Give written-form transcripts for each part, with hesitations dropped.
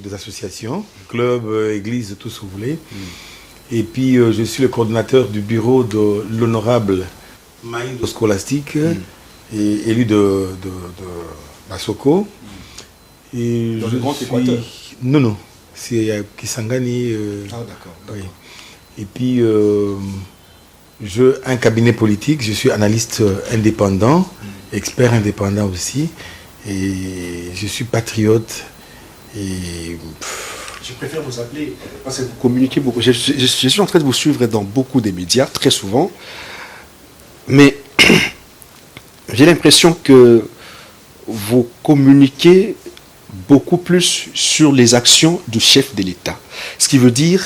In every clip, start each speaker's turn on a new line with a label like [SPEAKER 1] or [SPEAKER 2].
[SPEAKER 1] des associations, clubs, églises, tout ce que vous voulez. Et puis, je suis le coordinateur du bureau de l'honorable Maïndo Scolastique, et élu de Basoko. Et
[SPEAKER 2] dans le Grand Équateur?
[SPEAKER 1] Non, c'est à Kisangani.
[SPEAKER 2] D'accord.
[SPEAKER 1] Oui. Et puis, un cabinet politique, je suis analyste indépendant, expert indépendant aussi, et je suis patriote. Et
[SPEAKER 2] je préfère vous appeler parce que vous communiquez beaucoup. Je suis en train de vous suivre dans beaucoup des médias, très souvent, mais j'ai l'impression que vous communiquez beaucoup plus sur les actions du chef de l'État. Ce qui veut dire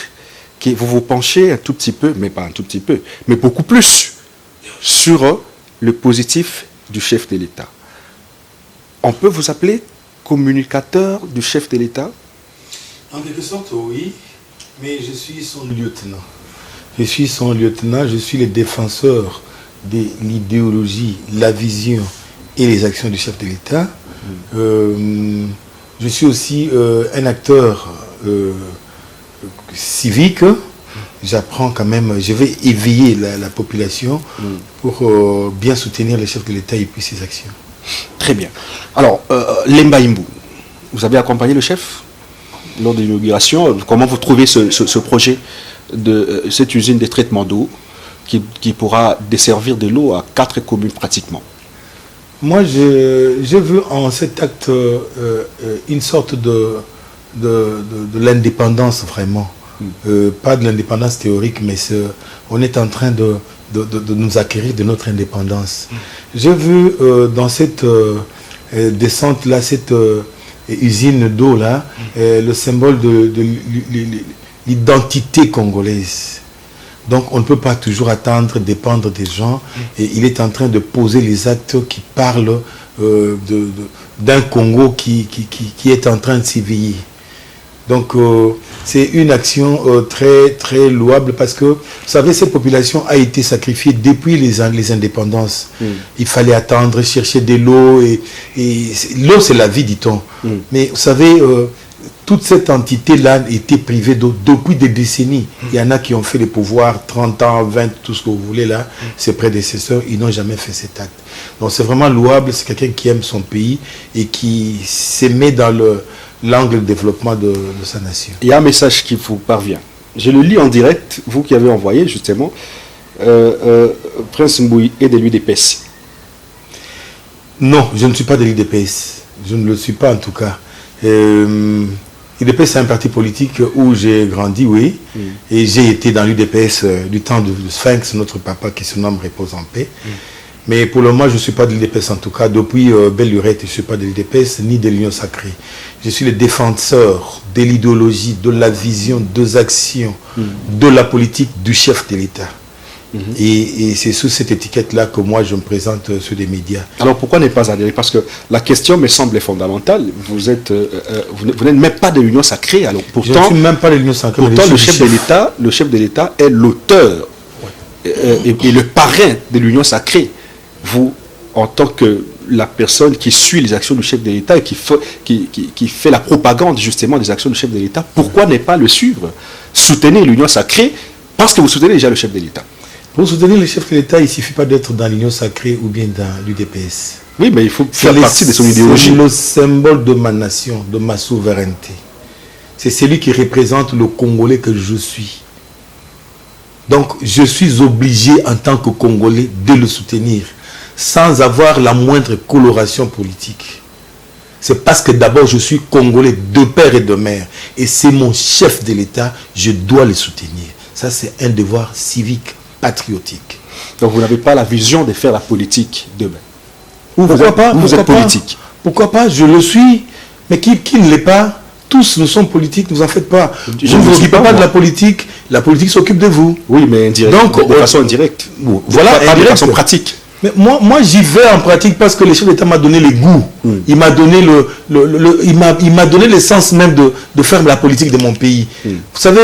[SPEAKER 2] que vous vous penchez un tout petit peu, mais pas un tout petit peu, mais beaucoup plus sur le positif du chef de l'État. On peut vous appeler communicateur du chef de l'État?
[SPEAKER 1] En quelque sorte, oui, mais je suis son lieutenant. Je suis son lieutenant, je suis le défenseur de l'idéologie, la vision et les actions du chef de l'État. Je suis aussi un acteur civique. J'apprends quand même, je vais éveiller la population pour bien soutenir le chef de l'État et puis ses actions.
[SPEAKER 2] Très bien. Alors, Lemba Imbou, vous avez accompagné le chef lors de l'inauguration. Comment vous trouvez ce projet de cette usine de traitement d'eau qui pourra desservir de l'eau à 4 communes pratiquement?
[SPEAKER 1] Moi, je veux en cet acte une sorte de l'indépendance vraiment. Pas de l'indépendance théorique, mais on est en train de nous acquérir de notre indépendance. Je veux dans cette descente-là, cette usine d'eau-là, le symbole de l'identité congolaise. Donc on ne peut pas toujours attendre, dépendre des gens. Et il est en train de poser les actes qui parlent d'un Congo qui est en train de s'éveiller. Donc c'est une action très très louable parce que, vous savez, cette population a été sacrifiée depuis les indépendances. Il fallait attendre, chercher de l'eau, et l'eau c'est la vie, dit-on. Mais vous savez, toute cette entité-là était privée d'eau depuis des décennies. Il y en a qui ont fait le pouvoir 30 ans, 20, tout ce que vous voulez là. Ses prédécesseurs, ils n'ont jamais fait cet acte. Donc c'est vraiment louable, c'est quelqu'un qui aime son pays et qui se met dans l'angle de développement de sa nation.
[SPEAKER 2] Il y a un message qui vous parvient. Je le lis en direct, vous qui avez envoyé justement. Prince Mbouyi est de l'UDPS.
[SPEAKER 1] Non, je ne suis pas de l'UDPS. Je ne le suis pas en tout cas. L'UDPS c'est un parti politique où j'ai grandi, oui. Et j'ai été dans l'UDPS du temps de Sphinx, notre papa qui se nomme repose en paix. Mais pour le moment, je ne suis pas de l'UDPS en tout cas. Depuis belle lurette, je ne suis pas de l'UDPS ni de l'Union sacrée. Je suis le défenseur de l'idéologie, de la vision, des actions, de la politique du chef de l'État. Et c'est sous cette étiquette-là que moi je me présente sur les médias.
[SPEAKER 2] Alors pourquoi ne pas adhérer? Parce que la question me semble fondamentale. Vous n'êtes même pas de l'Union sacrée. Alors pourtant,
[SPEAKER 1] je ne suis même pas de l'Union sacrée.
[SPEAKER 2] Pourtant, le chef de l'État est l'auteur et le parrain de l'Union sacrée. Vous, en tant que la personne qui suit les actions du chef de l'État et qui fait la propagande justement des actions du chef de l'État, pourquoi ne pas le suivre? Soutenez l'Union sacrée parce que vous soutenez déjà le chef de l'État.
[SPEAKER 1] Pour soutenir le chef de l'État, il ne suffit pas d'être dans l'Union sacrée ou bien dans l'UDPS.
[SPEAKER 2] Oui, mais il faut faire partie de son idéologie.
[SPEAKER 1] C'est le symbole de ma nation, de ma souveraineté. C'est celui qui représente le Congolais que je suis. Donc, je suis obligé en tant que Congolais de le soutenir, sans avoir la moindre coloration politique. C'est parce que d'abord je suis Congolais de père et de mère. Et c'est mon chef de l'État, je dois le soutenir. Ça, c'est un devoir civique, patriotique.
[SPEAKER 2] Donc vous n'avez pas la vision de faire la politique demain.
[SPEAKER 1] Pourquoi pas?
[SPEAKER 2] Vous êtes politique.
[SPEAKER 1] Pourquoi pas? Je le suis. Mais qui ne l'est pas? Tous nous sommes politiques, ne vous en faites pas. Je ne vous occupe pas de la politique s'occupe de vous.
[SPEAKER 2] Oui, mais donc, de façon indirecte.
[SPEAKER 1] Voilà,
[SPEAKER 2] pas de façon pratique.
[SPEAKER 1] Mais moi j'y vais en pratique parce que le chef d'État m'a donné les goûts. Il m'a donné il m'a donné l'essence même de faire la politique de mon pays. Vous savez,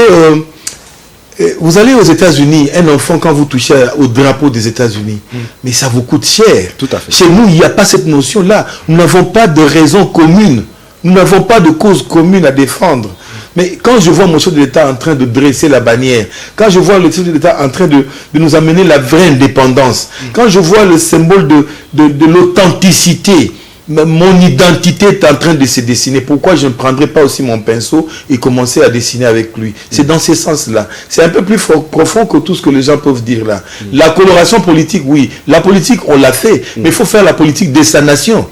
[SPEAKER 1] vous allez aux États-Unis, un enfant, quand vous touchez au drapeau des États-Unis, mais ça vous coûte cher.
[SPEAKER 2] Tout à fait.
[SPEAKER 1] Chez nous, il n'y a pas cette notion-là. Nous n'avons pas de raison commune Nous n'avons pas de cause commune à défendre. Mais quand je vois mon chef de l'État en train de dresser la bannière, quand je vois le chef de l'État en train de nous amener la vraie indépendance, quand je vois le symbole de l'authenticité, mon identité est en train de se dessiner. Pourquoi je ne prendrais pas aussi mon pinceau et commencer à dessiner avec lui? C'est dans ce sens-là. C'est un peu plus profond que tout ce que les gens peuvent dire là. La coloration politique, oui. La politique, on l'a fait. Mais il faut faire la politique de sa nation.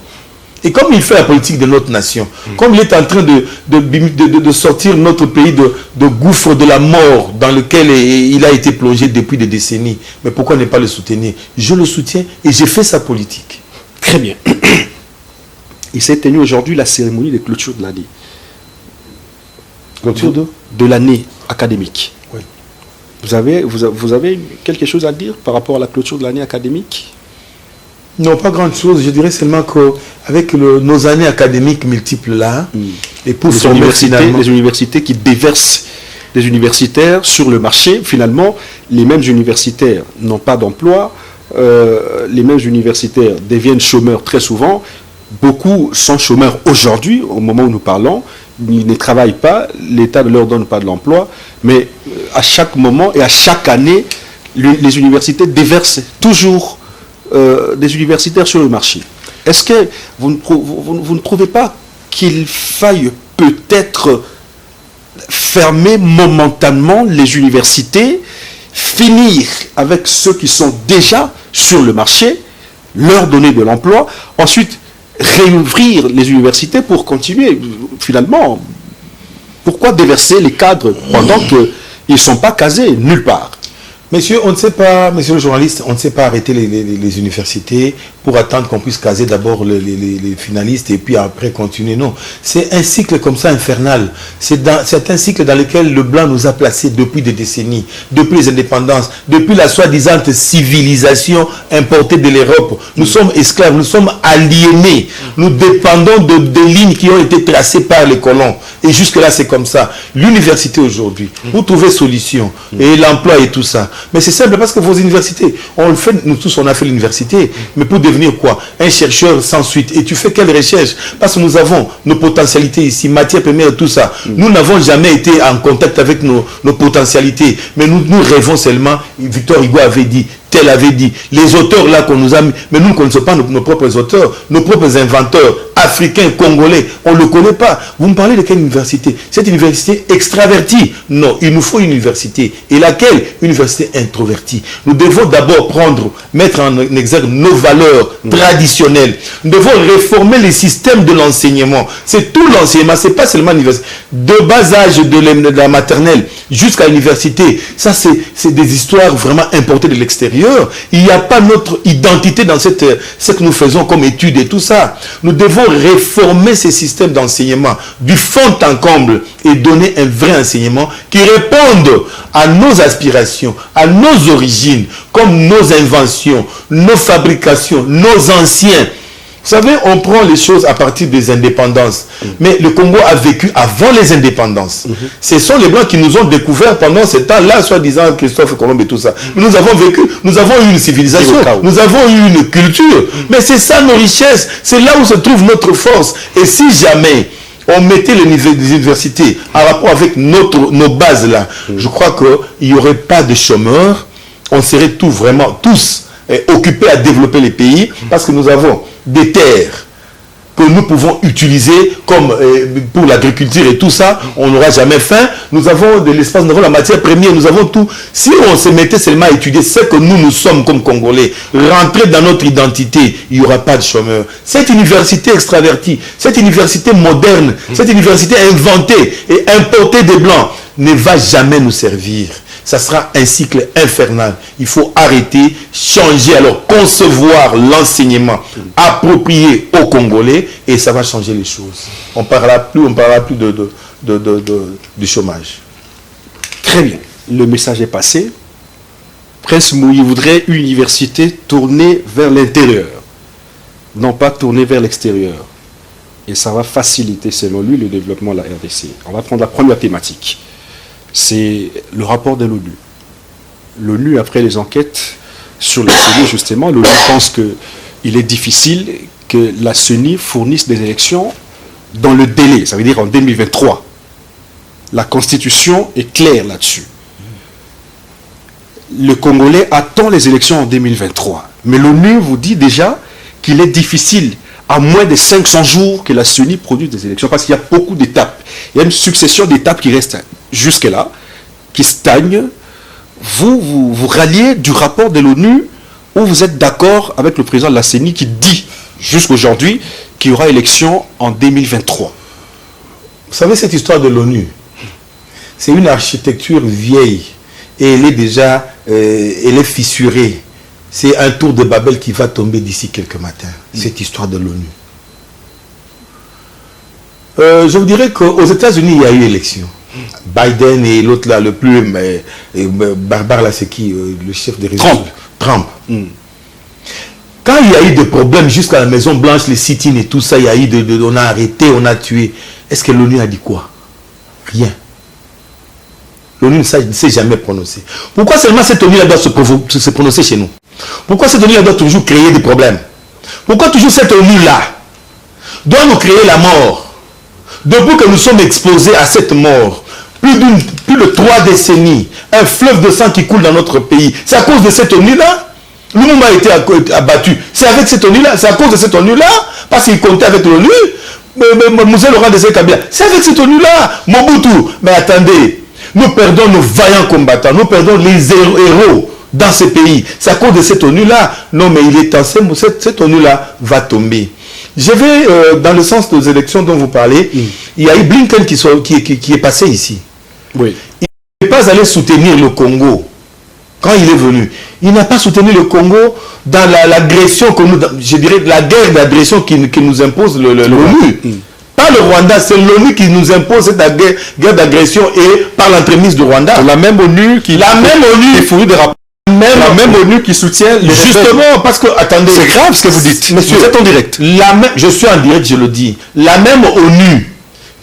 [SPEAKER 1] Et comme il fait la politique de notre nation, comme il est en train de sortir notre pays de gouffre de la mort dans lequel il a été plongé depuis des décennies, mais pourquoi ne pas le soutenir? Je le soutiens et j'ai fait sa politique.
[SPEAKER 2] Très bien. Il s'est tenu aujourd'hui la cérémonie de clôture de l'année.
[SPEAKER 1] Clôture
[SPEAKER 2] de l'année académique.
[SPEAKER 1] Oui.
[SPEAKER 2] Vous avez quelque chose à dire par rapport à la clôture de l'année académique?
[SPEAKER 1] Non, pas grand-chose. Je dirais seulement qu'avec nos années académiques multiples là, et pour
[SPEAKER 2] les universités qui déversent des universitaires sur le marché, finalement, les mêmes universitaires n'ont pas d'emploi, les mêmes universitaires deviennent chômeurs très souvent. Beaucoup sont chômeurs aujourd'hui, au moment où nous parlons, ils ne travaillent pas, l'État ne leur donne pas de l'emploi, mais à chaque moment et à chaque année, les universités déversent toujours des universitaires sur le marché. Est-ce que vous ne trouvez pas qu'il faille peut-être fermer momentanément les universités, finir avec ceux qui sont déjà sur le marché, leur donner de l'emploi, ensuite réouvrir les universités pour continuer? Finalement, pourquoi déverser les cadres pendant qu'ils ne sont pas casés nulle part?
[SPEAKER 1] Messieurs, on ne sait pas, messieurs les journalistes, on ne sait pas arrêter les universités pour attendre qu'on puisse caser d'abord les finalistes et puis après continuer. Non, c'est un cycle comme ça infernal. C'est un cycle dans lequel le blanc nous a placés depuis des décennies, depuis les indépendances, depuis la soi-disant civilisation importée de l'Europe. Nous sommes esclaves, nous sommes aliénés. Nous dépendons de lignes qui ont été tracées par les colons. Et jusque-là, c'est comme ça. L'université aujourd'hui, vous trouvez solution et l'emploi et tout ça. Mais c'est simple parce que vos universités, on le fait, nous tous on a fait l'université, mais pour devenir quoi? Un chercheur sans suite. Et tu fais quelle recherche? Parce que nous avons nos potentialités ici, matières premières, tout ça. Nous n'avons jamais été en contact avec nos potentialités, mais nous rêvons seulement. Victor Hugo avait dit, tel avait dit, les auteurs là qu'on nous a mis, mais nous ne connaissons pas nos propres auteurs, nos propres inventeurs, africains, congolais, on ne le connaît pas. Vous me parlez de quelle université? Cette université extravertie? Non, il nous faut une université. Et laquelle? Une université introvertie. Nous devons d'abord mettre en exergue nos valeurs traditionnelles. Nous devons réformer les systèmes de l'enseignement. C'est tout l'enseignement, c'est pas seulement l'université. De bas âge de la maternelle jusqu'à l'université, ça c'est des histoires vraiment importées de l'extérieur. Il n'y a pas notre identité dans ce que nous faisons comme études et tout ça. Nous devons réformer ces systèmes d'enseignement du fond en comble et donner un vrai enseignement qui réponde à nos aspirations, à nos origines, comme nos inventions, nos fabrications, nos anciens. Vous savez, on prend les choses à partir des indépendances. Mais le Congo a vécu avant les indépendances. Ce sont les Blancs qui nous ont découvert pendant ce temps-là, soi-disant Christophe Colomb et tout ça. Mais nous avons vécu, nous avons eu une civilisation, nous avons eu une culture. Mais c'est ça nos richesses, c'est là où se trouve notre force. Et si jamais on mettait les universités en rapport avec nos bases là, je crois qu'il n'y aurait pas de chômeurs. On serait tous occupés à développer les pays parce que nous avons des terres que nous pouvons utiliser comme pour l'agriculture et tout ça, on n'aura jamais faim. Nous avons de l'espace, nous avons la matière première, nous avons tout. Si on se mettait seulement à étudier ce que nous sommes comme Congolais, rentrer dans notre identité, il n'y aura pas de chômeurs. Cette université extravertie, cette université moderne, cette université inventée et importée des Blancs ne va jamais nous servir. Ça sera un cycle infernal. Il faut arrêter, changer, alors concevoir l'enseignement approprié aux Congolais et ça va changer les choses. On ne parlera plus du chômage.
[SPEAKER 2] Très bien. Le message est passé. Prince Moïse voudrait une université tournée vers l'intérieur, non pas tournée vers l'extérieur. Et ça va faciliter, selon lui, le développement de la RDC. On va prendre la première thématique. C'est le rapport de l'ONU. L'ONU, après les enquêtes sur la CENI, justement, l'ONU pense qu'il est difficile que la CENI fournisse des élections dans le délai, ça veut dire en 2023. La Constitution est claire là-dessus. Le Congolais attend les élections en 2023. Mais l'ONU vous dit déjà qu'il est difficile, à moins de 500 jours, que la CENI produise des élections, parce qu'il y a beaucoup d'étapes. Il y a une succession d'étapes qui restent jusque-là, qui stagnent. Vous ralliez du rapport de l'ONU où vous êtes d'accord avec le président de la CENI qui dit, jusqu'aujourd'hui, qu'il y aura élection en 2023.
[SPEAKER 1] Vous savez, cette histoire de l'ONU, c'est une architecture vieille et elle est déjà elle est fissurée. C'est un tour de Babel qui va tomber d'ici quelques matins, cette histoire de l'ONU. Je vous dirais qu'aux États-Unis, il y a eu élection. Biden et l'autre là, le plus barbare là, c'est qui? Le chef des réseaux. Trump. Quand il y a eu des problèmes jusqu'à la Maison Blanche, les sit-ins et tout ça, il y a eu on a arrêté, on a tué. Est-ce que l'ONU a dit quoi? Rien. L'ONU ne s'est jamais prononcée. Pourquoi seulement cette ONU-là doit se prononcer chez nous? Pourquoi cette ONU-là doit toujours créer des problèmes? Pourquoi toujours cette ONU-là doit nous créer la mort? Depuis que nous sommes exposés à cette mort, plus de 3 décennies, un fleuve de sang qui coule dans notre pays, c'est à cause de cette ONU-là. Lumumba a été abattu. C'est avec cette ONU-là, c'est à cause de cette ONU-là, parce qu'il comptait avec l'ONU. Moussé Laurent Désiré Kabila, c'est avec cette ONU-là. Mobutu, mais attendez, nous perdons nos vaillants combattants, nous perdons les héros dans ce pays. C'est à cause de cette ONU-là. Non, mais il est temps, cette ONU-là va tomber. Je vais dans le sens des élections dont vous parlez. Il y a eu Blinken qui est passé ici.
[SPEAKER 2] Oui.
[SPEAKER 1] Il n'est pas allé soutenir le Congo quand il est venu. Il n'a pas soutenu le Congo dans l'agression, je dirais la guerre d'agression qui nous impose l'ONU. Pas le Rwanda, c'est l'ONU qui nous impose cette guerre d'agression et par l'entremise du Rwanda.
[SPEAKER 2] La même ONU qui fournit des rapports. La même ONU qui soutient les
[SPEAKER 1] justement, parce que, attendez.
[SPEAKER 2] C'est grave ce que vous dites.
[SPEAKER 1] Monsieur,
[SPEAKER 2] vous êtes en direct.
[SPEAKER 1] Je suis en direct, je le dis. La même ONU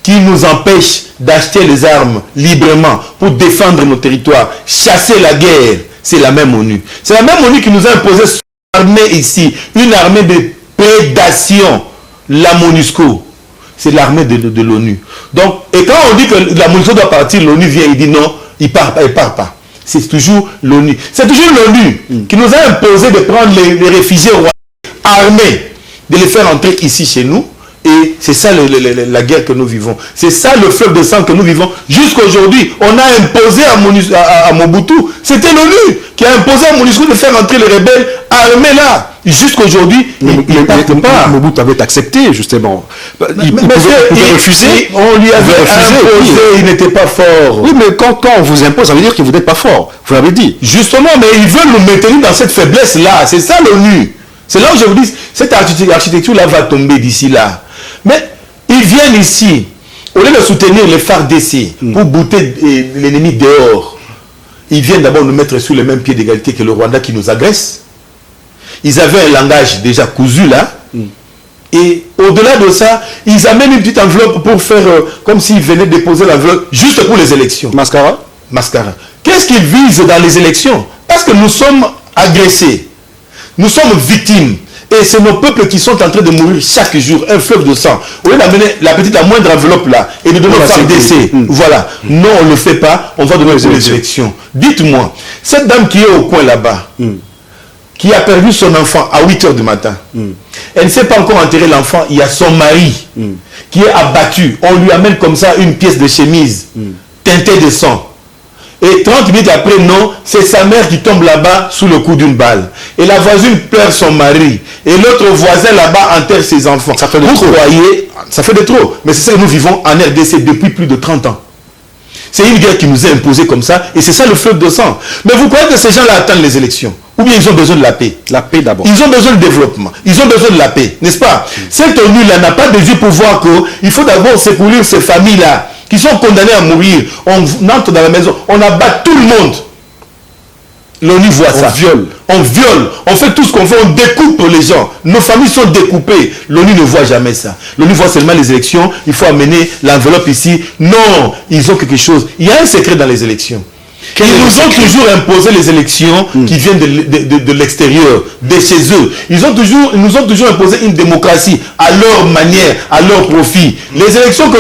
[SPEAKER 1] qui nous empêche d'acheter les armes librement pour défendre nos territoires, chasser la guerre, c'est la même ONU. C'est la même ONU qui nous a imposé une armée ici, une armée de prédation, la MONUSCO. C'est l'armée de l'ONU. Donc, et quand on dit que la MONUSCO doit partir, l'ONU vient et dit non, il part pas. C'est toujours l'ONU. C'est toujours l'ONU qui nous a imposé de prendre les réfugiés armés, de les faire entrer ici chez nous. Et c'est ça la guerre que nous vivons. C'est ça le fleuve de sang que nous vivons. Jusqu'aujourd'hui, on a imposé à Mobutu, c'était l'ONU qui a imposé à MONUSCO de faire entrer les rebelles armés là. Jusqu'aujourd'hui,
[SPEAKER 2] Mobutu avait accepté, justement. Il pouvait refuser.
[SPEAKER 1] On lui avait imposé, il n'était pas fort.
[SPEAKER 2] Oui, mais quand on vous impose, ça veut dire que vous n'êtes pas fort. Vous l'avez dit.
[SPEAKER 1] Justement, mais ils veulent nous maintenir dans cette faiblesse-là. C'est ça l'ONU. C'est là où je vous dis, cette architecture-là va tomber d'ici là. Mais ils viennent ici, au lieu de soutenir les FARDC pour bouter l'ennemi dehors, ils viennent d'abord nous mettre sur le même pied d'égalité que le Rwanda qui nous agresse. Ils avaient un langage déjà cousu là. Et au-delà de ça, ils amènent une petite enveloppe pour faire comme s'ils venaient déposer l'enveloppe juste pour les élections.
[SPEAKER 2] Mascara.
[SPEAKER 1] Qu'est-ce qu'ils visent dans les élections? Parce que nous sommes agressés. Nous sommes victimes. Et c'est nos peuples qui sont en train de mourir chaque jour, un fleuve de sang. Au lieu d'amener la moindre enveloppe là et de donner FARDC, voilà. Non, on ne le fait pas, on va donner les élections. Dites-moi, cette dame qui est au coin là-bas, qui a perdu son enfant à 8 h du matin, elle ne sait pas encore enterrer l'enfant, il y a son mari qui est abattu. On lui amène comme ça une pièce de chemise teintée de sang. Et 30 minutes après, non, c'est sa mère qui tombe là-bas sous le coup d'une balle. Et la voisine pleure son mari. Et l'autre voisin là-bas enterre ses enfants.
[SPEAKER 2] Ça fait de
[SPEAKER 1] trop. Vous croyez, ça fait de trop. Mais c'est ça que nous vivons en RDC depuis plus de 30 ans. C'est une guerre qui nous est imposée comme ça. Et c'est ça le fleuve de sang. Mais vous croyez que ces gens-là attendent les élections? Ou bien ils ont besoin de la paix?
[SPEAKER 2] La paix d'abord.
[SPEAKER 1] Ils ont besoin de développement. Ils ont besoin de la paix. N'est-ce pas? Cette ONU-là n'a pas de yeux pour voir qu'il faut d'abord secourir ces familles-là qui sont condamnées à mourir. On entre dans la maison, on abat tout le monde. L'ONU voit ça. On viole. On fait tout ce qu'on fait. On découpe les gens. Nos familles sont découpées. L'ONU ne voit jamais ça. L'ONU voit seulement les élections. Il faut amener l'enveloppe ici. Non, ils ont quelque chose. Il y a un secret dans les élections. Ils nous ont toujours imposé les élections qui viennent de l'extérieur, de chez eux. Ils nous ont toujours imposé une démocratie à leur manière, à leur profit. Les élections que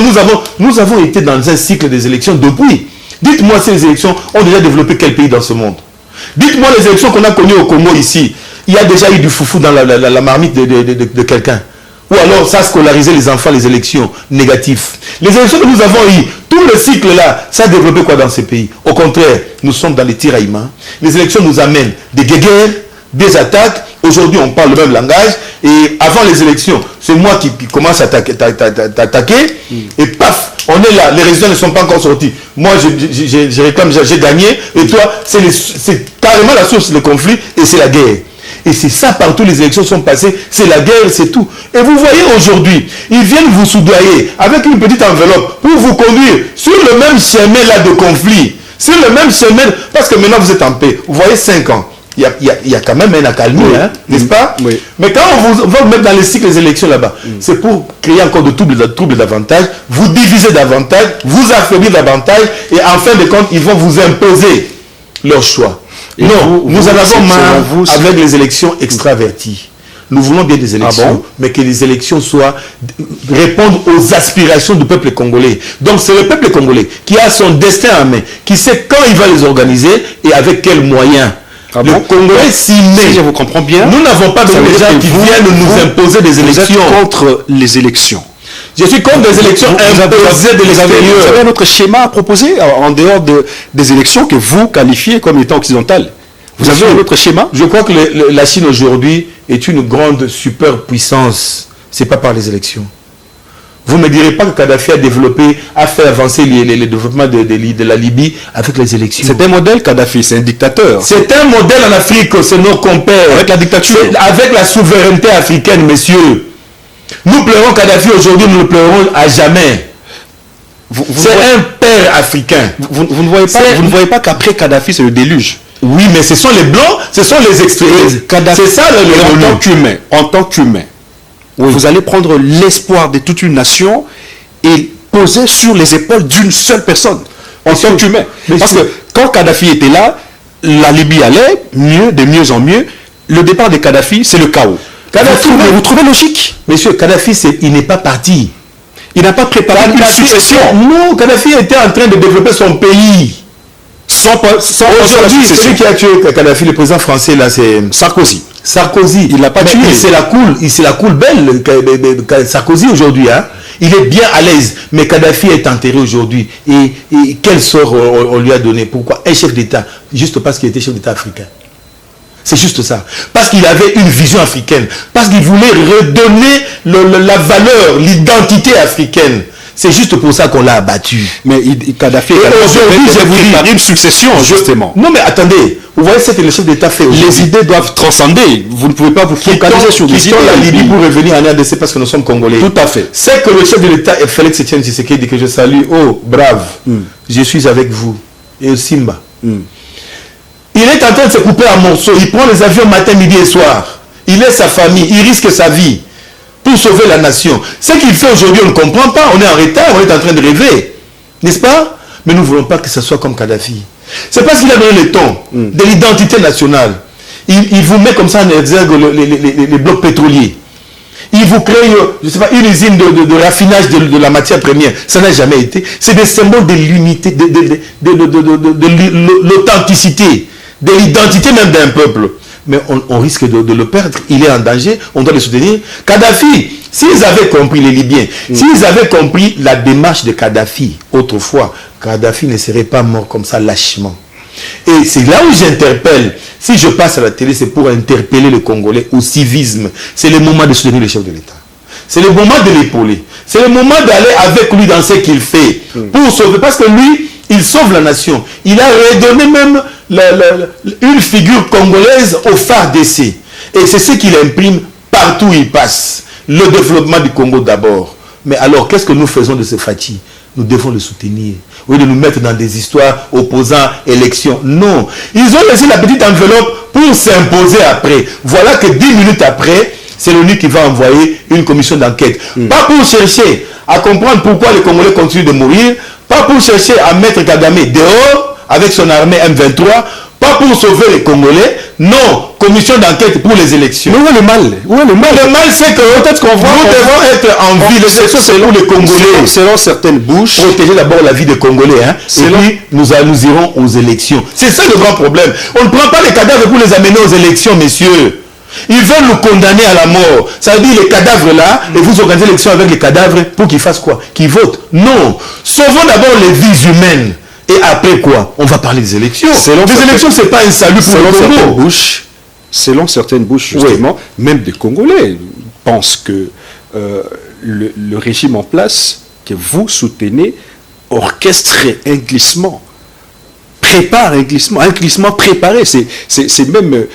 [SPEAKER 1] nous avons été dans un cycle des élections depuis. Dites-moi si les élections ont déjà développé quel pays dans ce monde. Dites-moi les élections qu'on a connues au Congo ici. Il y a déjà eu du foufou dans la marmite de quelqu'un. Ou alors ça scolarisait les enfants, les élections négatives. Les élections que nous avons eues, tout le cycle là, ça a développé quoi dans ces pays? Au contraire, nous sommes dans les tiraillements. Les élections nous amènent des guerres, des attaques. Aujourd'hui, on parle le même langage. Et avant les élections, c'est moi qui commence à t'attaquer. Et paf, on est là. Les résultats ne sont pas encore sortis. Moi, je réclame, j'ai gagné. Et toi, c'est carrément la source du conflit et c'est la guerre. Et c'est ça, partout les élections sont passées, c'est la guerre, c'est tout. Et vous voyez aujourd'hui, ils viennent vous soudoyer avec une petite enveloppe pour vous conduire sur le même chemin là de conflit. Sur le même chemin, parce que maintenant vous êtes en paix. Vous voyez 5 ans. Il y a quand même un accalmie, hein, n'est-ce pas?
[SPEAKER 3] Oui.
[SPEAKER 1] Mais quand on va vous mettre dans les cycles des élections là-bas, c'est pour créer encore de troubles davantage, vous diviser davantage, vous affaiblir davantage, et en fin de compte, ils vont vous imposer leur choix.
[SPEAKER 3] Et
[SPEAKER 1] non, nous en avons marre avec les élections extraverties. Nous voulons bien des élections, mais que les élections répondent aux aspirations du peuple congolais. Donc c'est le peuple congolais qui a son destin en main, qui sait quand il va les organiser et avec quels moyens. Le Congolais s'y met.
[SPEAKER 3] Si je vous comprends bien,
[SPEAKER 1] nous n'avons pas de gens qui viennent nous imposer des élections.
[SPEAKER 3] Vous êtes contre les élections.
[SPEAKER 1] Je suis contre des élections imposées de l'extérieur.
[SPEAKER 3] Vous avez un autre schéma à proposer en dehors des élections que vous qualifiez comme étant occidentales. Vous avez un autre schéma?
[SPEAKER 1] Je crois que la Chine aujourd'hui est une grande superpuissance. Ce n'est pas par les élections. Vous ne me direz pas que Kadhafi a fait avancer le développement de la Libye avec les élections.
[SPEAKER 3] C'est un modèle, Kadhafi, c'est un dictateur.
[SPEAKER 1] C'est un modèle en Afrique, c'est nos compères.
[SPEAKER 3] Avec la dictature.
[SPEAKER 1] Avec la souveraineté africaine, messieurs. Nous pleurons Kadhafi aujourd'hui, nous le pleurons à jamais. C'est un père africain.
[SPEAKER 3] Vous ne voyez pas qu'après Kadhafi, c'est le déluge.
[SPEAKER 1] Oui, mais ce sont les blancs, ce sont les extrémistes. C'est ça le
[SPEAKER 3] en tant qu'humain. Oui. Vous allez prendre l'espoir de toute une nation et poser sur les épaules d'une seule personne, en tant qu'humain. Parce que quand Kadhafi était là, la Libye allait mieux, de mieux en mieux. Le départ de Kadhafi, c'est le chaos. Vous trouvez logique?
[SPEAKER 1] Monsieur, Kadhafi, il n'est pas parti.
[SPEAKER 3] Il n'a pas préparé une succession.
[SPEAKER 1] Non, Kadhafi était en train de développer son pays. Aujourd'hui, celui qui a tué Kadhafi, le président français, là, c'est
[SPEAKER 3] Sarkozy.
[SPEAKER 1] Sarkozy.
[SPEAKER 3] Il l'a pas tué.
[SPEAKER 1] Il c'est la cool belle, Sarkozy aujourd'hui. Hein. Il est bien à l'aise. Mais Kadhafi est enterré aujourd'hui. Et quel sort on lui a donné? Pourquoi? Un chef d'État. Juste parce qu'il était chef d'État africain. C'est juste ça. Parce qu'il avait une vision africaine. Parce qu'il voulait redonner la valeur, l'identité africaine. C'est juste pour ça qu'on l'a abattu.
[SPEAKER 3] Mais Kadhafi
[SPEAKER 1] aujourd'hui, je vous dis
[SPEAKER 3] une succession, justement.
[SPEAKER 1] Non, mais attendez. Vous voyez ce que le chef d'État fait aujourd'hui.
[SPEAKER 3] Les idées doivent transcender. Vous ne pouvez pas vous focaliser sur des idées.
[SPEAKER 1] La Libye pour revenir en RDC parce que nous sommes Congolais.
[SPEAKER 3] Tout à fait.
[SPEAKER 1] C'est que le chef de l'État, Félix Etienne Tshisekedi, que je salue. Oh, brave. Je suis avec vous. Et Simba. Il est en train de se couper en morceaux. Il prend les avions matin, midi et soir. Il laisse sa famille. Il risque sa vie pour sauver la nation. Ce qu'il fait aujourd'hui, on ne comprend pas. On est en retard, on est en train de rêver. N'est-ce pas? Mais nous ne voulons pas que ce soit comme Kadhafi. C'est parce qu'il a donné le ton de l'identité nationale. Il vous met comme ça en exergue les blocs pétroliers. Il vous crée, je sais pas, une usine de raffinage de la matière première. Ça n'a jamais été. C'est des symboles de l'unité, de l'authenticité, de l'identité même d'un peuple. Mais on risque de le perdre. Il est en danger, on doit le soutenir. Kadhafi, s'ils avaient compris, les Libyens, s'ils avaient compris la démarche de Kadhafi autrefois, Kadhafi ne serait pas mort comme ça lâchement. Et c'est là où j'interpelle. Si je passe à la télé, c'est pour interpeller le Congolais au civisme. C'est le moment de soutenir le chef de l'État. C'est le moment de l'épauler. C'est le moment d'aller avec lui dans ce qu'il fait. Pour sauver. Parce que lui, il sauve la nation. Il a redonné même une figure congolaise au phare d'essai. Et c'est ce qu'il imprime partout où il passe. Le développement du Congo d'abord. Mais alors, qu'est-ce que nous faisons de ce Fati? Nous devons le soutenir. Au lieu de nous mettre dans des histoires opposant élections. Non. Ils ont laissé la petite enveloppe pour s'imposer après. Voilà que 10 minutes après, c'est l'ONU qui va envoyer une commission d'enquête. Pas pour chercher à comprendre pourquoi les Congolais continuent de mourir. Pas pour chercher à mettre Kagame dehors. avec son armée M23, pas pour sauver les Congolais, non, commission d'enquête pour les élections.
[SPEAKER 3] Mais où est le mal? Où est le mal?
[SPEAKER 1] Le mal, c'est que peut-être qu'on voit, nous devons être en vie. Les élections, c'est pour les Congolais.
[SPEAKER 3] Selon certaines bouches.
[SPEAKER 1] Protéger d'abord la vie des Congolais. Hein, et puis, nous irons aux élections. C'est ça le grand problème. On ne prend pas les cadavres pour les amener aux élections, messieurs. Ils veulent nous condamner à la mort. Ça veut dire les cadavres là, et vous organisez l'élection avec les cadavres pour qu'ils fassent quoi? Qu'ils votent? Non. Sauvons d'abord les vies humaines. Et après quoi? On va parler des élections. Les élections, c'est pas un salut pour le Congo.
[SPEAKER 3] Selon certaines bouches, justement, même des Congolais pensent que le régime en place que vous soutenez orchestrerait un glissement. Prépare un glissement préparé. C'est même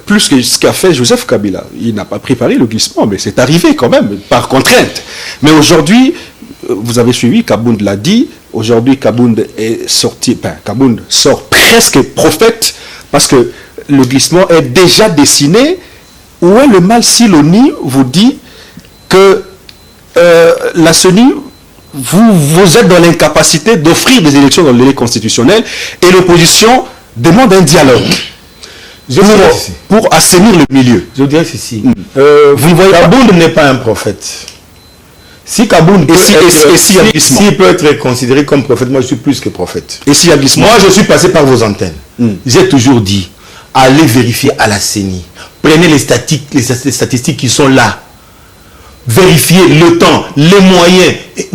[SPEAKER 3] plus que ce qu'a fait Joseph Kabila. Il n'a pas préparé le glissement, mais c'est arrivé quand même, par contrainte. Mais aujourd'hui, vous avez suivi, Kabound l'a dit, aujourd'hui Kabound est sorti, Kabound sort presque prophète, parce que le glissement est déjà dessiné. Où est le mal si l'ONU vous dit que la CENI, vous êtes dans l'incapacité d'offrir des élections dans le délai constitutionnel et l'opposition demande un dialogue pour assainir le milieu?
[SPEAKER 1] Je dirais ceci. Vous voyez, Kabound n'est pas un prophète. Si Kabound peut être considéré comme prophète, moi je suis plus que prophète.
[SPEAKER 3] Et s'il y a glissement?
[SPEAKER 1] Moi je suis passé par vos antennes. J'ai toujours dit, allez vérifier à la CENI. Prenez les statistiques qui sont là. Vérifiez le temps, les moyens.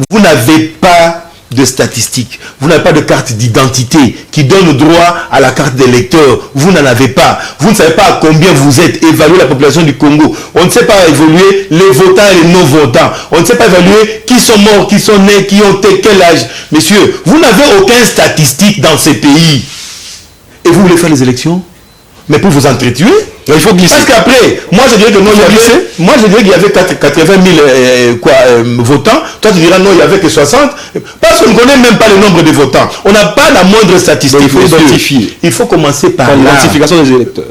[SPEAKER 1] Vous n'avez pas de statistiques. Vous n'avez pas de carte d'identité qui donne droit à la carte d'électeur. Vous n'en avez pas. Vous ne savez pas à combien vous êtes. Évaluer la population du Congo. On ne sait pas évaluer les votants et les non-votants. On ne sait pas évaluer qui sont morts, qui sont nés, qui ont quel âge. Messieurs, vous n'avez aucune statistique dans ces pays. Et vous voulez faire les élections? Mais pour vous entretuer, il faut glisser. Parce qu'après, moi je dirais que non, je dirais qu'il y avait 80 000 votants. Toi tu diras non, il n'y avait que 60. Parce qu'on ne connaît même pas le nombre de votants. On n'a pas la moindre statistique.
[SPEAKER 3] Donc, il faut identifier.
[SPEAKER 1] Il faut commencer par
[SPEAKER 3] l'identification des électeurs.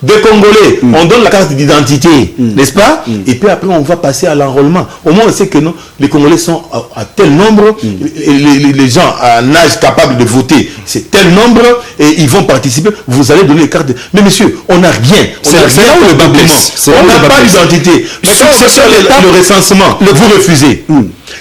[SPEAKER 1] Des Congolais, on donne la carte d'identité, n'est-ce pas? Et puis après on va passer à l'enrôlement. Au moins on sait que non, les Congolais sont à tel nombre, et les gens à un âge capable de voter, c'est tel nombre, et ils vont participer. Vous allez donner les cartes. Mais monsieur, on n'a rien.
[SPEAKER 3] C'est là où le bas blesse.
[SPEAKER 1] On n'a pas d'identité. Mais quand on veut faire le recensement, vous refusez.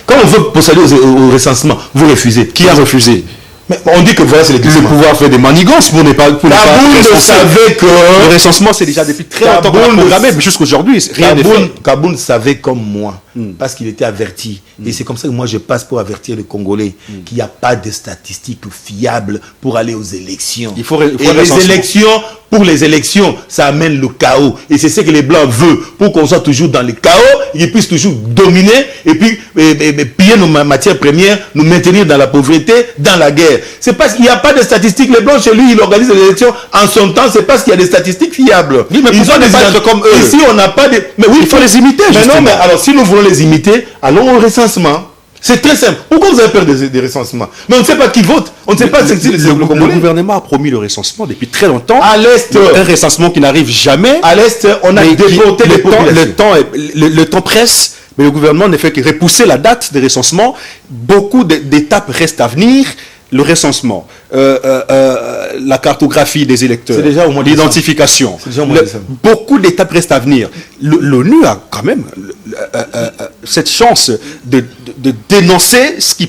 [SPEAKER 1] Quand on veut procéder au recensement, vous refusez.
[SPEAKER 3] Qui a refusé?
[SPEAKER 1] Mais on dit que voilà, c'est
[SPEAKER 3] le pouvoir fait des manigances pour ne pas.
[SPEAKER 1] Kabound savait que
[SPEAKER 3] le recensement, c'est déjà depuis très longtemps programmé, mais jusqu'aujourd'hui, rien n'est fait.
[SPEAKER 1] Kabound savait comme moi, parce qu'il était averti. Et c'est comme ça que moi je passe pour avertir les Congolais qu'il n'y a pas de statistiques fiables pour aller aux élections.
[SPEAKER 3] Il faut
[SPEAKER 1] les élections, pour les élections, ça amène le chaos. Et c'est ce que les Blancs veulent, pour qu'on soit toujours dans le chaos, ils puissent toujours dominer, et puis piller nos matières premières, nous maintenir dans la pauvreté, dans la guerre. C'est parce qu'il n'y a pas de statistiques. Les Blancs, chez lui, il organise les élections en son temps, c'est parce qu'il y a des statistiques fiables.
[SPEAKER 3] Oui, mais ils ont des pas comme eux.
[SPEAKER 1] Ici, on n'a pas de... Mais oui,
[SPEAKER 3] il faut les imiter, justement.
[SPEAKER 1] Mais non, mais alors, si nous voulons les imiter, allons au recensement. C'est très simple. Pourquoi vous avez peur des recensements? Mais on ne sait pas qui vote. On ne sait pas si
[SPEAKER 3] le gouvernement a promis le recensement depuis très longtemps.
[SPEAKER 1] À l'Est,
[SPEAKER 3] un recensement qui n'arrive jamais.
[SPEAKER 1] À l'Est, on a déporté les populations.
[SPEAKER 3] Le temps presse, mais le gouvernement ne fait que repousser la date des recensements. Beaucoup d'étapes restent à venir. Le recensement, la cartographie des électeurs, l'identification, beaucoup d'étapes restent à venir. L'ONU a quand même cette chance de dénoncer ce qui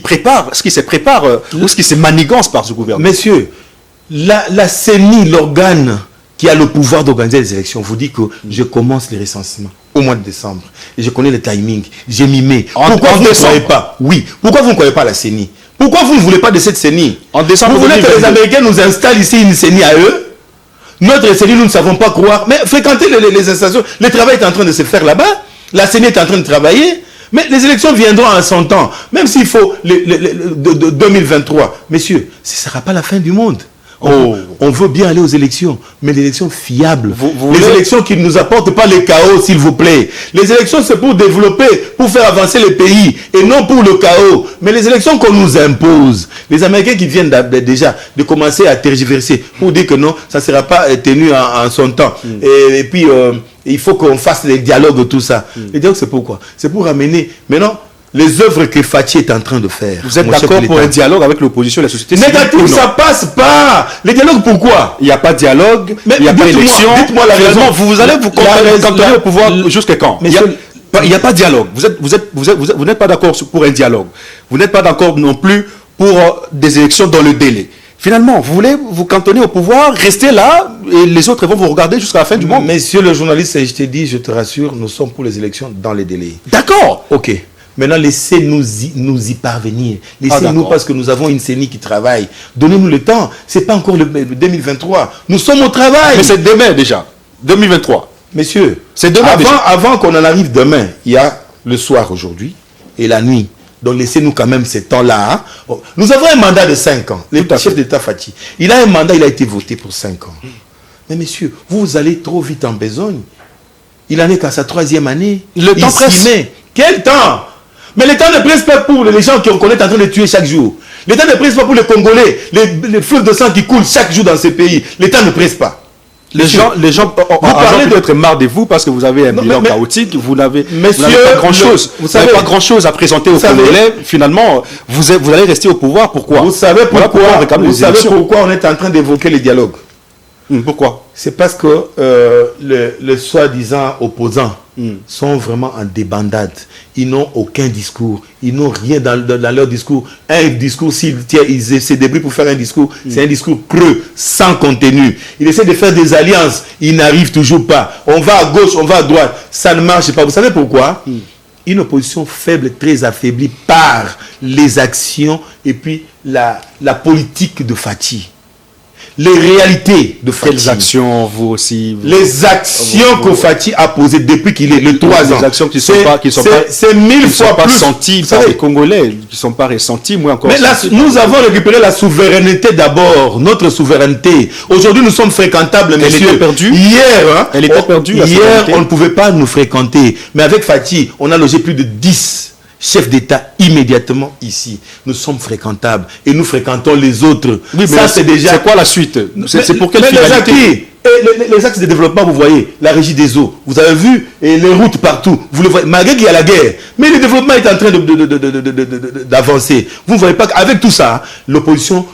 [SPEAKER 3] se prépare ou ce qui se manigance par ce gouvernement.
[SPEAKER 1] Messieurs, la CENI, l'organe qui a le pouvoir d'organiser les élections, vous dit que je commence les recensements au mois de décembre. Et je connais le timing, j'ai mimé. Pourquoi vous ne croyez pas? Oui. Pourquoi vous ne croyez pas à la CENI? Pourquoi vous ne voulez pas de cette CENI?
[SPEAKER 3] En décembre,
[SPEAKER 1] vous voulez que les Américains nous installent ici une CENI à eux? Notre CENI, nous ne savons pas croire. Mais fréquentez les installations. Le travail est en train de se faire là-bas. La CENI est en train de travailler. Mais les élections viendront en son temps. Même s'il faut de 2023. Messieurs, ce ne sera pas la fin du monde. On veut bien aller aux élections, mais les élections fiables, les élections qui ne nous apportent pas le chaos, s'il vous plaît. Les élections, c'est pour développer, pour faire avancer le pays, et non pour le chaos. Mais les élections qu'on nous impose, les Américains qui viennent déjà de commencer à tergiverser, pour dire que non, ça ne sera pas tenu en son temps. Et puis, il faut qu'on fasse les dialogues, tout ça. Les dialogues, c'est pourquoi? C'est pour ramener, maintenant, les œuvres que Fachi est en train de faire.
[SPEAKER 3] Vous êtes
[SPEAKER 1] mon chef
[SPEAKER 3] d'accord
[SPEAKER 1] de
[SPEAKER 3] pour un
[SPEAKER 1] l'État.
[SPEAKER 3] dialogue avec l'opposition et la société civile?
[SPEAKER 1] Négatif,
[SPEAKER 3] ou non?
[SPEAKER 1] ça passe pas. Les dialogues, pourquoi?
[SPEAKER 3] Il n'y a pas de dialogue,
[SPEAKER 1] Mais
[SPEAKER 3] il n'y a pas
[SPEAKER 1] dites-moi-
[SPEAKER 3] d'élection.
[SPEAKER 1] dites-moi la
[SPEAKER 3] Finalement,
[SPEAKER 1] raison.
[SPEAKER 3] vous allez vous
[SPEAKER 1] La raison-
[SPEAKER 3] cantonner au pouvoir jusqu'à quand?
[SPEAKER 1] Monsieur-
[SPEAKER 3] Il n'y a pas de dialogue. Vous n'êtes pas d'accord pour un dialogue. Vous n'êtes pas d'accord non plus pour des élections dans le délai. Finalement, vous voulez vous cantonner au pouvoir, rester là, et les autres vont vous regarder jusqu'à la fin du monde.
[SPEAKER 1] Messieurs le journaliste, je te dis, je te rassure, nous sommes pour les élections dans les délais.
[SPEAKER 3] D'accord.
[SPEAKER 1] Ok. Maintenant, laissez-nous y parvenir. Laissez-nous
[SPEAKER 3] d'accord.
[SPEAKER 1] parce que nous avons une CENI qui travaille. Donnez-nous le temps. C'est pas encore le 2023. Nous sommes au travail.
[SPEAKER 3] Mais c'est demain déjà. 2023.
[SPEAKER 1] Messieurs,
[SPEAKER 3] C'est demain déjà.
[SPEAKER 1] avant qu'on en arrive demain, il y a le soir aujourd'hui et la nuit. Donc laissez-nous quand même ces temps-là. Hein. Bon, nous avons un mandat de 5 ans. Le
[SPEAKER 3] Tout à
[SPEAKER 1] chef
[SPEAKER 3] fait.
[SPEAKER 1] d'État Fachi, il a un mandat, il a été voté pour 5 ans. Mais messieurs, vous allez trop vite en besogne. Il en est qu'à sa 3e année.
[SPEAKER 3] Le temps presse.
[SPEAKER 1] Mais quel temps? Mais le temps ne presse pas pour les gens qu'on connaît en train de tuer chaque jour. Le temps ne presse pas pour les Congolais, les fleuves de sang qui coulent chaque jour dans ces pays. Le temps ne presse pas.
[SPEAKER 3] Les gens
[SPEAKER 1] parlez de-
[SPEAKER 3] peut-être marre de vous parce que vous avez un
[SPEAKER 1] Non,
[SPEAKER 3] bilan
[SPEAKER 1] mais-
[SPEAKER 3] chaotique, vous n'avez
[SPEAKER 1] Monsieur,
[SPEAKER 3] pas grand-chose.
[SPEAKER 1] vous
[SPEAKER 3] Vous n'avez
[SPEAKER 1] savez-
[SPEAKER 3] pas grand-chose à présenter aux
[SPEAKER 1] savez-
[SPEAKER 3] Congolais. Finalement, vous allez rester au pouvoir. Pourquoi?
[SPEAKER 1] Vous savez
[SPEAKER 3] Voilà
[SPEAKER 1] pourquoi,
[SPEAKER 3] on réclame
[SPEAKER 1] vous
[SPEAKER 3] les
[SPEAKER 1] savez
[SPEAKER 3] élections.
[SPEAKER 1] pourquoi on est en train d'évoquer les dialogues?
[SPEAKER 3] Pourquoi?
[SPEAKER 1] C'est parce que les soi-disant opposants sont vraiment en débandade. Ils n'ont aucun discours. Ils n'ont rien dans leur discours. Un discours, ils se débrouillent pour faire un discours, c'est un discours creux, sans contenu. Ils essaient de faire des alliances. Ils n'arrivent toujours pas. On va à gauche, on va à droite. Ça ne marche pas. Vous savez pourquoi? Une opposition faible, très affaiblie par les actions et puis la politique de Fachi. Les réalités de Fachi.
[SPEAKER 3] Quelles actions vous aussi
[SPEAKER 1] Les actions que Fachi a posées depuis qu'il est le 3 ans.
[SPEAKER 3] Des actions qui sont
[SPEAKER 1] C'est-
[SPEAKER 3] pas
[SPEAKER 1] c'est 1000
[SPEAKER 3] qui
[SPEAKER 1] fois
[SPEAKER 3] sont pas
[SPEAKER 1] plus
[SPEAKER 3] senties
[SPEAKER 1] Vous
[SPEAKER 3] par
[SPEAKER 1] savez,
[SPEAKER 3] les Congolais, qui ne sont pas ressenties, moi encore.
[SPEAKER 1] mais là,
[SPEAKER 3] senties.
[SPEAKER 1] nous avons récupéré la souveraineté d'abord, notre souveraineté. Aujourd'hui, nous sommes fréquentables, messieurs.
[SPEAKER 3] était perdue.
[SPEAKER 1] Hier, hein,
[SPEAKER 3] Elle était perdue, la
[SPEAKER 1] Hier,
[SPEAKER 3] souveraineté.
[SPEAKER 1] on ne pouvait pas nous fréquenter. Mais avec Fachi, on a logé plus de 10 chefs d'État immédiatement ici. Nous sommes fréquentables et nous fréquentons les autres.
[SPEAKER 3] Oui, mais
[SPEAKER 1] ça,
[SPEAKER 3] là,
[SPEAKER 1] c'est déjà...
[SPEAKER 3] C'est quoi la suite? C'est pour quelle
[SPEAKER 1] Mais
[SPEAKER 3] finalité?
[SPEAKER 1] les axes de développement, vous voyez, la régie des eaux, vous avez vu, et les routes partout, vous le voyez, malgré qu'il y a la guerre, mais le développement est en train d'avancer. Vous ne voyez pas qu'avec tout ça, l'opposition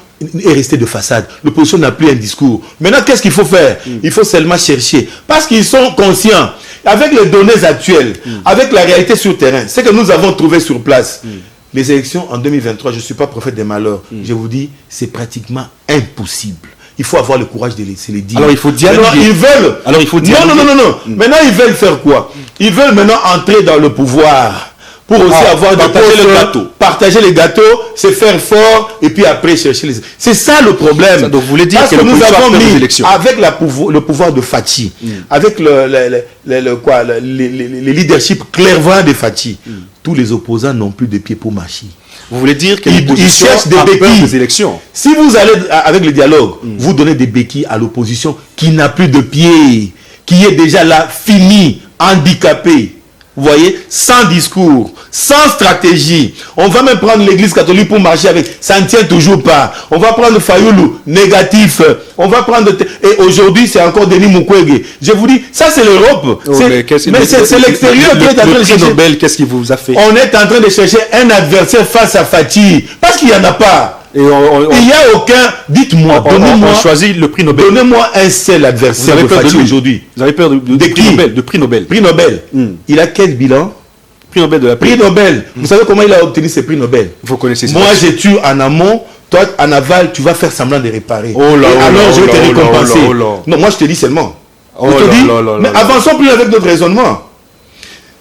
[SPEAKER 1] est restée de façade. L'opposition n'a plus un discours. Maintenant, qu'est-ce qu'il faut faire? Il faut seulement chercher. Parce qu'ils sont conscients, avec les données actuelles, avec la réalité sur terrain, ce que nous avons trouvé sur place, les élections en 2023, je ne suis pas prophète des malheurs, je vous dis, c'est pratiquement impossible. Il faut avoir le courage de se les dire.
[SPEAKER 3] Alors, il faut dialoguer.
[SPEAKER 1] Maintenant, ils veulent.
[SPEAKER 3] Alors, il faut dialoguer.
[SPEAKER 1] Non. Maintenant, ils veulent faire quoi? Ils veulent maintenant entrer dans le pouvoir. Pour aussi avoir
[SPEAKER 3] partager le gâteau.
[SPEAKER 1] Partager les gâteaux, se faire fort, et puis après chercher les... C'est ça le problème.
[SPEAKER 3] Ça, donc, vous voulez dire
[SPEAKER 1] Parce
[SPEAKER 3] que
[SPEAKER 1] nous
[SPEAKER 3] l'opposition
[SPEAKER 1] avons
[SPEAKER 3] a perdu les
[SPEAKER 1] mis,
[SPEAKER 3] élections.
[SPEAKER 1] avec le pouvoir de Fachi, avec les leadership clairvoyants de Fachi, tous les opposants n'ont plus de pieds pour marcher.
[SPEAKER 3] Vous voulez dire que
[SPEAKER 1] Ils
[SPEAKER 3] l'opposition
[SPEAKER 1] cherchent des
[SPEAKER 3] a peur
[SPEAKER 1] béquilles.
[SPEAKER 3] des élections?
[SPEAKER 1] Si vous allez avec le dialogue, vous donnez des béquilles à l'opposition qui n'a plus de pieds, qui est déjà là, fini, handicapé. Vous voyez, sans discours, sans stratégie. On va même prendre l'église catholique pour marcher avec. Ça ne tient toujours pas. On va prendre Fayoulou, négatif. On va prendre... Et aujourd'hui, c'est encore Denis Mukwege. Je vous dis, ça c'est l'Europe. Mais c'est l'extérieur qui est en train de
[SPEAKER 3] Le prix
[SPEAKER 1] chercher.
[SPEAKER 3] Nobel, qu'est-ce qu'il vous a fait?
[SPEAKER 1] On est en train de chercher un adversaire face à Fachi. Parce qu'il n'y en a pas.
[SPEAKER 3] Et
[SPEAKER 1] Il n'y a aucun... Dites-moi, donnez-moi...
[SPEAKER 3] on choisit le prix Nobel.
[SPEAKER 1] Donnez-moi un seul
[SPEAKER 3] Vous
[SPEAKER 1] adversaire
[SPEAKER 3] avez
[SPEAKER 1] de
[SPEAKER 3] peur de
[SPEAKER 1] Fachi
[SPEAKER 3] lui
[SPEAKER 1] aujourd'hui.
[SPEAKER 3] Vous avez peur de prix
[SPEAKER 1] qui?
[SPEAKER 3] Nobel, de prix Nobel.
[SPEAKER 1] Prix Nobel. Il a quel bilan?
[SPEAKER 3] Prix Nobel de la paix.
[SPEAKER 1] Prix Nobel. Vous savez comment il a obtenu ce prix Nobel?
[SPEAKER 3] Vous connaissez ça?
[SPEAKER 1] Moi, je tue en amont. Toi, en aval, tu vas faire semblant de réparer.
[SPEAKER 3] Oh là,
[SPEAKER 1] Et
[SPEAKER 3] oh
[SPEAKER 1] alors,
[SPEAKER 3] là,
[SPEAKER 1] je vais
[SPEAKER 3] oh
[SPEAKER 1] te
[SPEAKER 3] là,
[SPEAKER 1] récompenser.
[SPEAKER 3] oh là, oh là.
[SPEAKER 1] Non, moi, je te dis seulement.
[SPEAKER 3] Oh
[SPEAKER 1] je te
[SPEAKER 3] là
[SPEAKER 1] dis,
[SPEAKER 3] là là
[SPEAKER 1] mais
[SPEAKER 3] là.
[SPEAKER 1] avançons plus avec notre raisonnement.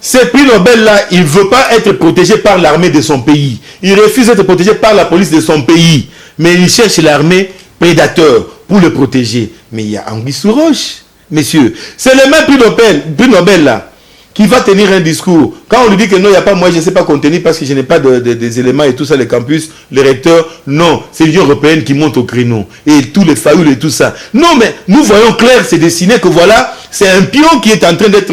[SPEAKER 1] Ce prix Nobel-là, il ne veut pas être protégé par l'armée de son pays. Il refuse d'être protégé par la police de son pays. Mais il cherche l'armée prédateur pour le protéger. Mais il y a Anguille sous roche, messieurs. C'est le même prix Nobel là, qui va tenir un discours. Quand on lui dit que non, il n'y a pas, moi je ne sais pas contenir parce que je n'ai pas des éléments et tout ça, les campus, les recteurs, non, c'est l'Union européenne qui monte au créneau. Et tous les faillots et tout ça. Non, mais nous voyons clair, c'est dessiné que voilà, c'est un pion qui est en train d'être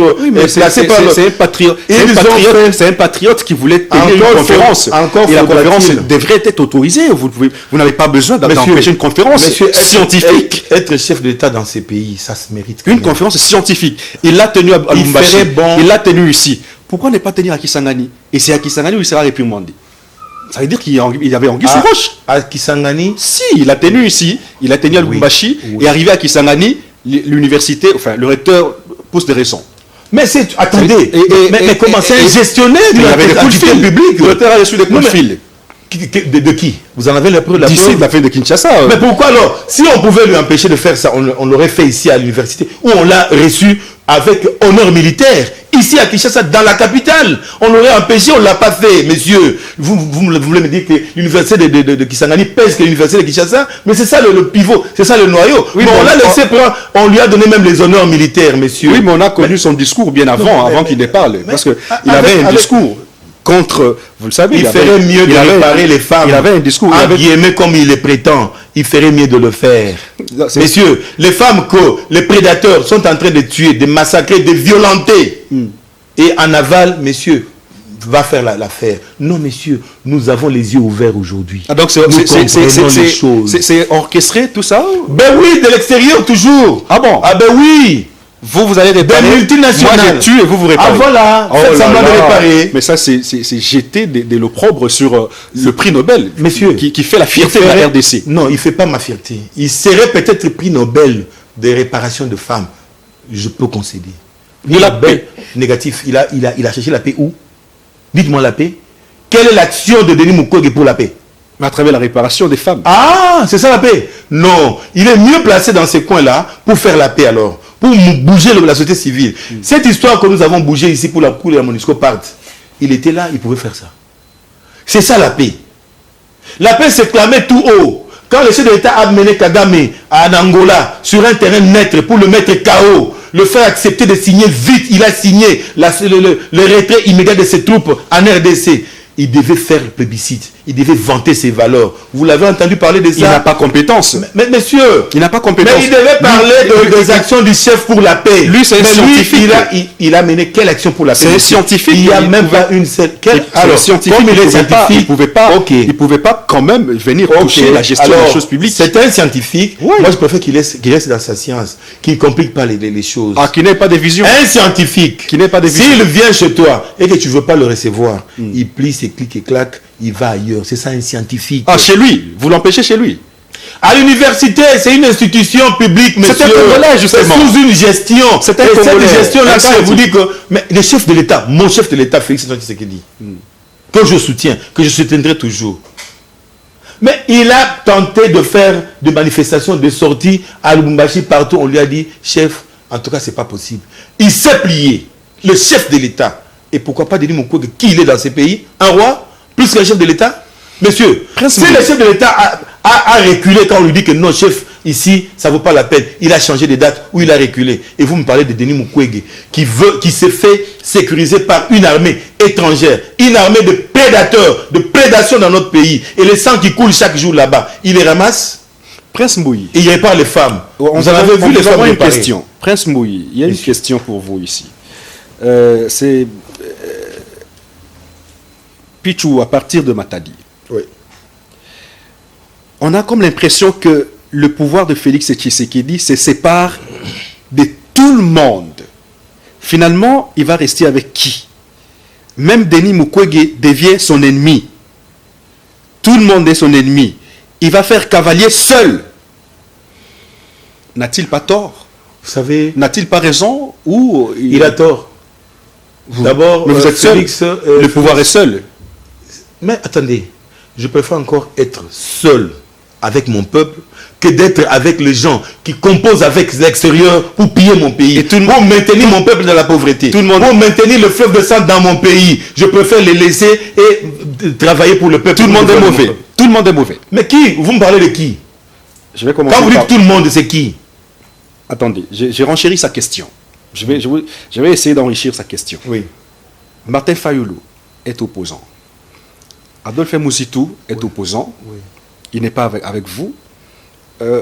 [SPEAKER 1] placé par le...
[SPEAKER 3] C'est un patriote.
[SPEAKER 1] Ils ont fait-
[SPEAKER 3] C'est un patriote qui voulait tenir une
[SPEAKER 1] Encore
[SPEAKER 3] conférence.
[SPEAKER 1] encore
[SPEAKER 3] Et la
[SPEAKER 1] faudra-t-il.
[SPEAKER 3] conférence devrait être autorisée. Vous n'avez pas besoin d'empêcher une conférence scientifique.
[SPEAKER 1] Être chef d'État dans ces pays, ça se mérite. quand
[SPEAKER 3] Une
[SPEAKER 1] même.
[SPEAKER 3] conférence scientifique. Il l'a tenu à
[SPEAKER 1] Il
[SPEAKER 3] Lubumbashi.
[SPEAKER 1] ferait bon.
[SPEAKER 3] Il l'a tenu ici. pourquoi ne pas tenir à Kisangani? Et c'est à Kisangani où il sera réprimandé. Ça veut dire qu'il y avait anguille sous roche.
[SPEAKER 1] À Kisangani?
[SPEAKER 3] Si, il a tenu ici, il a tenu à Lubumbashi, et arrivé à Kisangani, l'université, enfin, le recteur pose des raisons.
[SPEAKER 1] Mais c'est... Attendez, mais comment c'est un gestionnaire
[SPEAKER 3] il y avait des coups de fil publics. Le recteur a reçu des coups de fil.
[SPEAKER 1] De qui? Vous en avez la preuve?
[SPEAKER 3] D'ici, de la fin de Kinshasa.
[SPEAKER 1] Mais pourquoi alors? Si on pouvait lui empêcher de faire ça, on l'aurait fait ici à l'université, où on l'a reçu avec honneur militaire. Ici à Kinshasa, dans la capitale, on l'aurait empêché, on ne l'a pas fait, messieurs. Vous voulez me dire que l'université de Kisangani pèse que l'université de Kinshasa? Mais c'est ça le pivot, c'est ça le noyau.
[SPEAKER 3] Oui,
[SPEAKER 1] mais on l'a laissé prendre, on lui a donné même les honneurs militaires, messieurs.
[SPEAKER 3] Oui, mais on a connu son discours bien avant qu'il ne parle. Parce qu'il avait un discours contre, vous le savez,
[SPEAKER 1] il ferait mieux de réparer les femmes.
[SPEAKER 3] Il avait un discours.
[SPEAKER 1] Guillemets comme il le prétend. Il ferait mieux de le faire. Messieurs, les femmes que les prédateurs sont en train de tuer, de massacrer, de violenter. Et en aval, messieurs, va faire l'affaire. Non, messieurs, nous avons les yeux ouverts aujourd'hui.
[SPEAKER 3] Ah, donc c'est orchestré tout ça?
[SPEAKER 1] Ben oui, de l'extérieur toujours.
[SPEAKER 3] Ah bon?
[SPEAKER 1] Ah ben oui.
[SPEAKER 3] Vous allez réparer.
[SPEAKER 1] Des multinationales.
[SPEAKER 3] Moi, je tue et vous réparez.
[SPEAKER 1] Ah voilà, faites semblant de réparer.
[SPEAKER 3] Mais ça, c'est jeter de l'opprobre sur le prix Nobel.
[SPEAKER 1] Messieurs,
[SPEAKER 3] qui fait la fierté de la RDC.
[SPEAKER 1] Non, il ne fait pas ma fierté. Il serait peut-être prix Nobel de réparation de femmes. Je peux concéder.
[SPEAKER 3] La paix.
[SPEAKER 1] Négatif. Il a cherché la paix où? Dites-moi la paix. Quelle est l'action de Denis Mukwege pour la paix?
[SPEAKER 3] À travers la réparation des femmes.
[SPEAKER 1] Ah, c'est ça la paix? Non. Il est mieux placé dans ces coins-là pour faire la paix alors. Pour bouger la société civile. Cette histoire que nous avons bougé ici pour la cour de la MONUSCO parte. Il était là, il pouvait faire ça. C'est ça la paix. La paix s'éclamait tout haut. Quand le chef de l'État a mené Kagame en Angola sur un terrain neutre pour le mettre KO, le faire accepter de signer vite, il a signé le retrait immédiat de ses troupes en RDC. Il devait faire le plébiscite. Il devait vanter ses valeurs. Vous l'avez entendu parler de ça?
[SPEAKER 3] Il n'a pas compétence.
[SPEAKER 1] Mais monsieur,
[SPEAKER 3] il n'a pas compétence.
[SPEAKER 1] Mais il devait parler des actions du chef pour la paix.
[SPEAKER 3] Lui, c'est un scientifique.
[SPEAKER 1] Il a mené quelle action pour la paix?
[SPEAKER 3] C'est un scientifique.
[SPEAKER 1] Il n'y a même pas une seule.
[SPEAKER 3] Alors,
[SPEAKER 1] scientifique,
[SPEAKER 3] comme il est scientifique, il ne pouvait pas quand même venir toucher la gestion des choses publiques.
[SPEAKER 1] C'est un scientifique. Ouais. Moi, je préfère qu'il reste dans sa science, qu'il ne complique pas les choses.
[SPEAKER 3] Ah, qu'il n'ait pas de vision.
[SPEAKER 1] Un scientifique,
[SPEAKER 3] qui n'ait pas de vision.
[SPEAKER 1] S'il vient chez toi et que tu ne veux pas le recevoir, il plie ses clics et claques, il va ailleurs. C'est ça un scientifique.
[SPEAKER 3] Ah, chez lui. Vous l'empêchez chez lui.
[SPEAKER 1] À l'université, c'est une institution publique, monsieur.
[SPEAKER 3] C'est un Congolais, justement.
[SPEAKER 1] C'est sous une gestion.
[SPEAKER 3] C'est un Congolais.
[SPEAKER 1] Cette gestion-là, je vous dis que... Mais le chef de l'État, mon chef de l'État, Félix Tshisekedi, que je soutiens, que je soutiendrai toujours. Mais il a tenté de faire des manifestations, des sorties à Lubumbashi, partout. On lui a dit, chef, en tout cas, c'est pas possible. Il s'est plié. Le chef de l'État. Et pourquoi pas Denis Mukwege, qui il est dans ces pays? Un roi? Plus qu'un chef de l'État? Monsieur, si le chef de l'État a reculé quand on lui dit que non, chef, ici, ça ne vaut pas la peine, il a changé de date ou il a reculé. Et vous me parlez de Denis Mukwege, qui s'est fait sécuriser par une armée étrangère, une armée de prédateurs, de prédation dans notre pays. Et le sang qui coule chaque jour là-bas, il les ramasse?
[SPEAKER 3] Prince Mbouyi.
[SPEAKER 1] Et il répare les femmes. Vous en avez vu les femmes réparées.
[SPEAKER 3] Question. Prince Mbouyi, il y a une question pour vous ici. C'est Pichou à partir de Matadi.
[SPEAKER 1] Oui.
[SPEAKER 3] On a comme l'impression que le pouvoir de Félix Tshisekedi se sépare de tout le monde. Finalement, il va rester avec qui? Même Denis Mukwege devient son ennemi. Tout le monde est son ennemi. Il va faire cavalier seul. N'a-t-il pas tort?
[SPEAKER 1] Vous savez...
[SPEAKER 3] N'a-t-il pas raison? Ou
[SPEAKER 1] il a tort. D'abord,
[SPEAKER 3] vous êtes Félix, seul. Le pouvoir est seul.
[SPEAKER 1] Mais attendez, je préfère encore être seul avec mon peuple que d'être avec les gens qui composent avec l'extérieur pour piller mon pays, et pour maintenir mon peuple dans la pauvreté, pour maintenir le fleuve de sang dans mon pays. Je préfère les laisser et travailler pour le peuple.
[SPEAKER 3] Tout le monde est mauvais. Tout le monde est mauvais.
[SPEAKER 1] Mais qui? Vous me parlez de qui?
[SPEAKER 3] Je vais commencer.
[SPEAKER 1] Quand vous dites tout le monde, c'est qui?
[SPEAKER 3] Attendez, j'ai renchéri sa question. Je vais essayer d'enrichir sa question.
[SPEAKER 1] Oui.
[SPEAKER 3] Martin Fayoulou est opposant. Adolphe Mouzitou est opposant.
[SPEAKER 1] Oui.
[SPEAKER 3] Il n'est pas avec vous.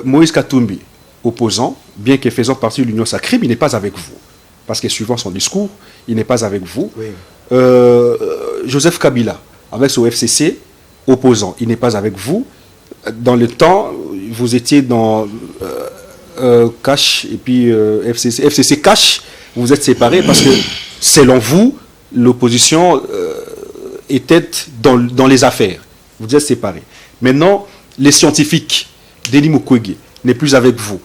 [SPEAKER 3] Moïse Katumbi, opposant, bien que faisant partie de l'Union sacrée, mais il n'est pas avec vous. Parce que suivant son discours, il n'est pas avec vous.
[SPEAKER 1] Oui.
[SPEAKER 3] Joseph Kabila, avec son FCC, opposant, il n'est pas avec vous. Dans le temps, vous étiez dans Cash et puis FCC. FCC Cash, vous êtes séparés parce que, selon vous, l'opposition était dans les affaires. Vous êtes séparés. Maintenant, les scientifiques, Denis Mukwege n'est plus avec vous.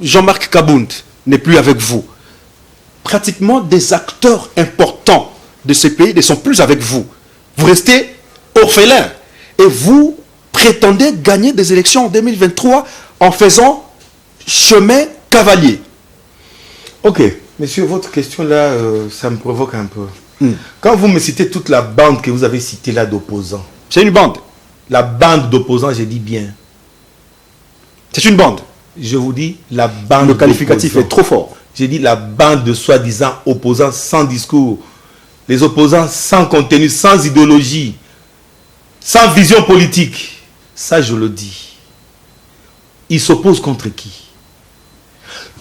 [SPEAKER 3] Jean-Marc Kabound n'est plus avec vous. Pratiquement des acteurs importants de ce pays ne sont plus avec vous. Vous restez orphelins. Et vous prétendez gagner des élections en 2023 en faisant chemin cavalier.
[SPEAKER 1] Ok, monsieur, votre question là, ça me provoque un peu. Quand vous me citez toute la bande que vous avez citée là d'opposants.
[SPEAKER 3] C'est une bande.
[SPEAKER 1] La bande d'opposants, j'ai dit bien.
[SPEAKER 3] C'est une bande.
[SPEAKER 1] Je vous dis la bande.
[SPEAKER 3] Le qualificatif est trop fort.
[SPEAKER 1] J'ai dit la bande de soi-disant opposants sans discours. Les opposants sans contenu, sans idéologie, sans vision politique. Ça, je le dis. Ils s'opposent contre qui?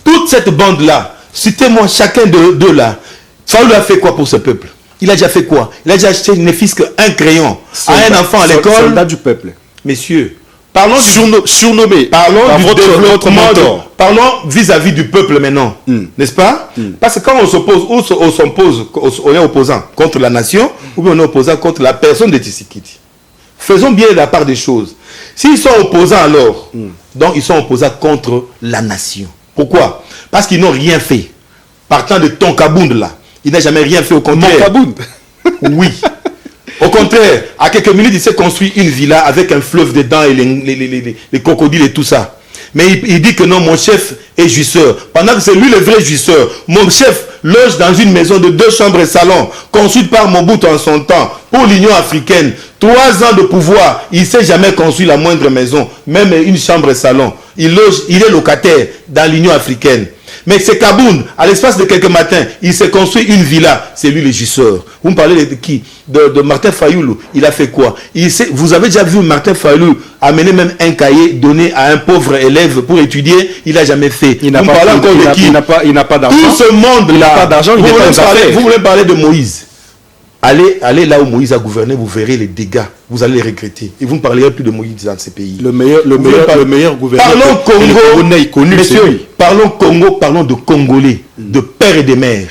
[SPEAKER 1] Toute cette bande-là, citez-moi chacun d'eux là. Fayoulou a fait quoi pour ce peuple? Il a déjà fait quoi? Il a déjà acheté ne fût-ce qu'un crayon à un enfant à l'école.
[SPEAKER 3] Soldat du peuple.
[SPEAKER 1] Messieurs, parlons
[SPEAKER 3] surnommé.
[SPEAKER 1] Parlons
[SPEAKER 3] par
[SPEAKER 1] du
[SPEAKER 3] votre
[SPEAKER 1] développement.
[SPEAKER 3] mentor.
[SPEAKER 1] Parlons vis-à-vis du peuple maintenant. N'est-ce pas? Parce que quand on s'oppose, on est opposant contre la nation, ou bien on est opposant contre la personne de Tshisekedi. Faisons bien la part des choses. S'ils sont opposants alors, donc ils sont opposants contre la nation. Pourquoi? Parce qu'ils n'ont rien fait. Partant de Tonkabound là, il n'a jamais rien fait, au contraire.
[SPEAKER 3] Tonkabound.
[SPEAKER 1] Oui. Au contraire, à quelques minutes, il s'est construit une villa avec un fleuve dedans et les crocodiles et tout ça. Mais il dit que non, mon chef est jouisseur. Pendant que c'est lui le vrai jouisseur. Mon chef loge dans une maison de 2 chambres et salon, construite par Mobutu en son temps, pour l'Union africaine. 3 ans de pouvoir, il ne s'est jamais construit la moindre maison, même une chambre et salon. Il est locataire dans l'Union africaine. Mais c'est Kabound, à l'espace de quelques matins, il s'est construit une villa. C'est lui le jouisseur. Vous me parlez de qui? De Martin Fayoulou. Il a fait quoi? Vous avez déjà vu Martin Fayoulou amener même un cahier donné à un pauvre élève pour étudier? Il n'a jamais fait.
[SPEAKER 3] Il n'a pas d'argent.
[SPEAKER 1] Tout ce monde-là.
[SPEAKER 3] Il n'a pas d'argent.
[SPEAKER 1] Vous voulez parler de Moïse? Allez là où Moïse a gouverné, vous verrez les dégâts. Vous allez les regretter. Et vous ne parlerez plus de Moïse dans ces pays.
[SPEAKER 3] Le meilleur gouverneur.
[SPEAKER 1] Parlons Congo. Messieurs, parlons Congo, parlons de Congolais, de pères et de mères.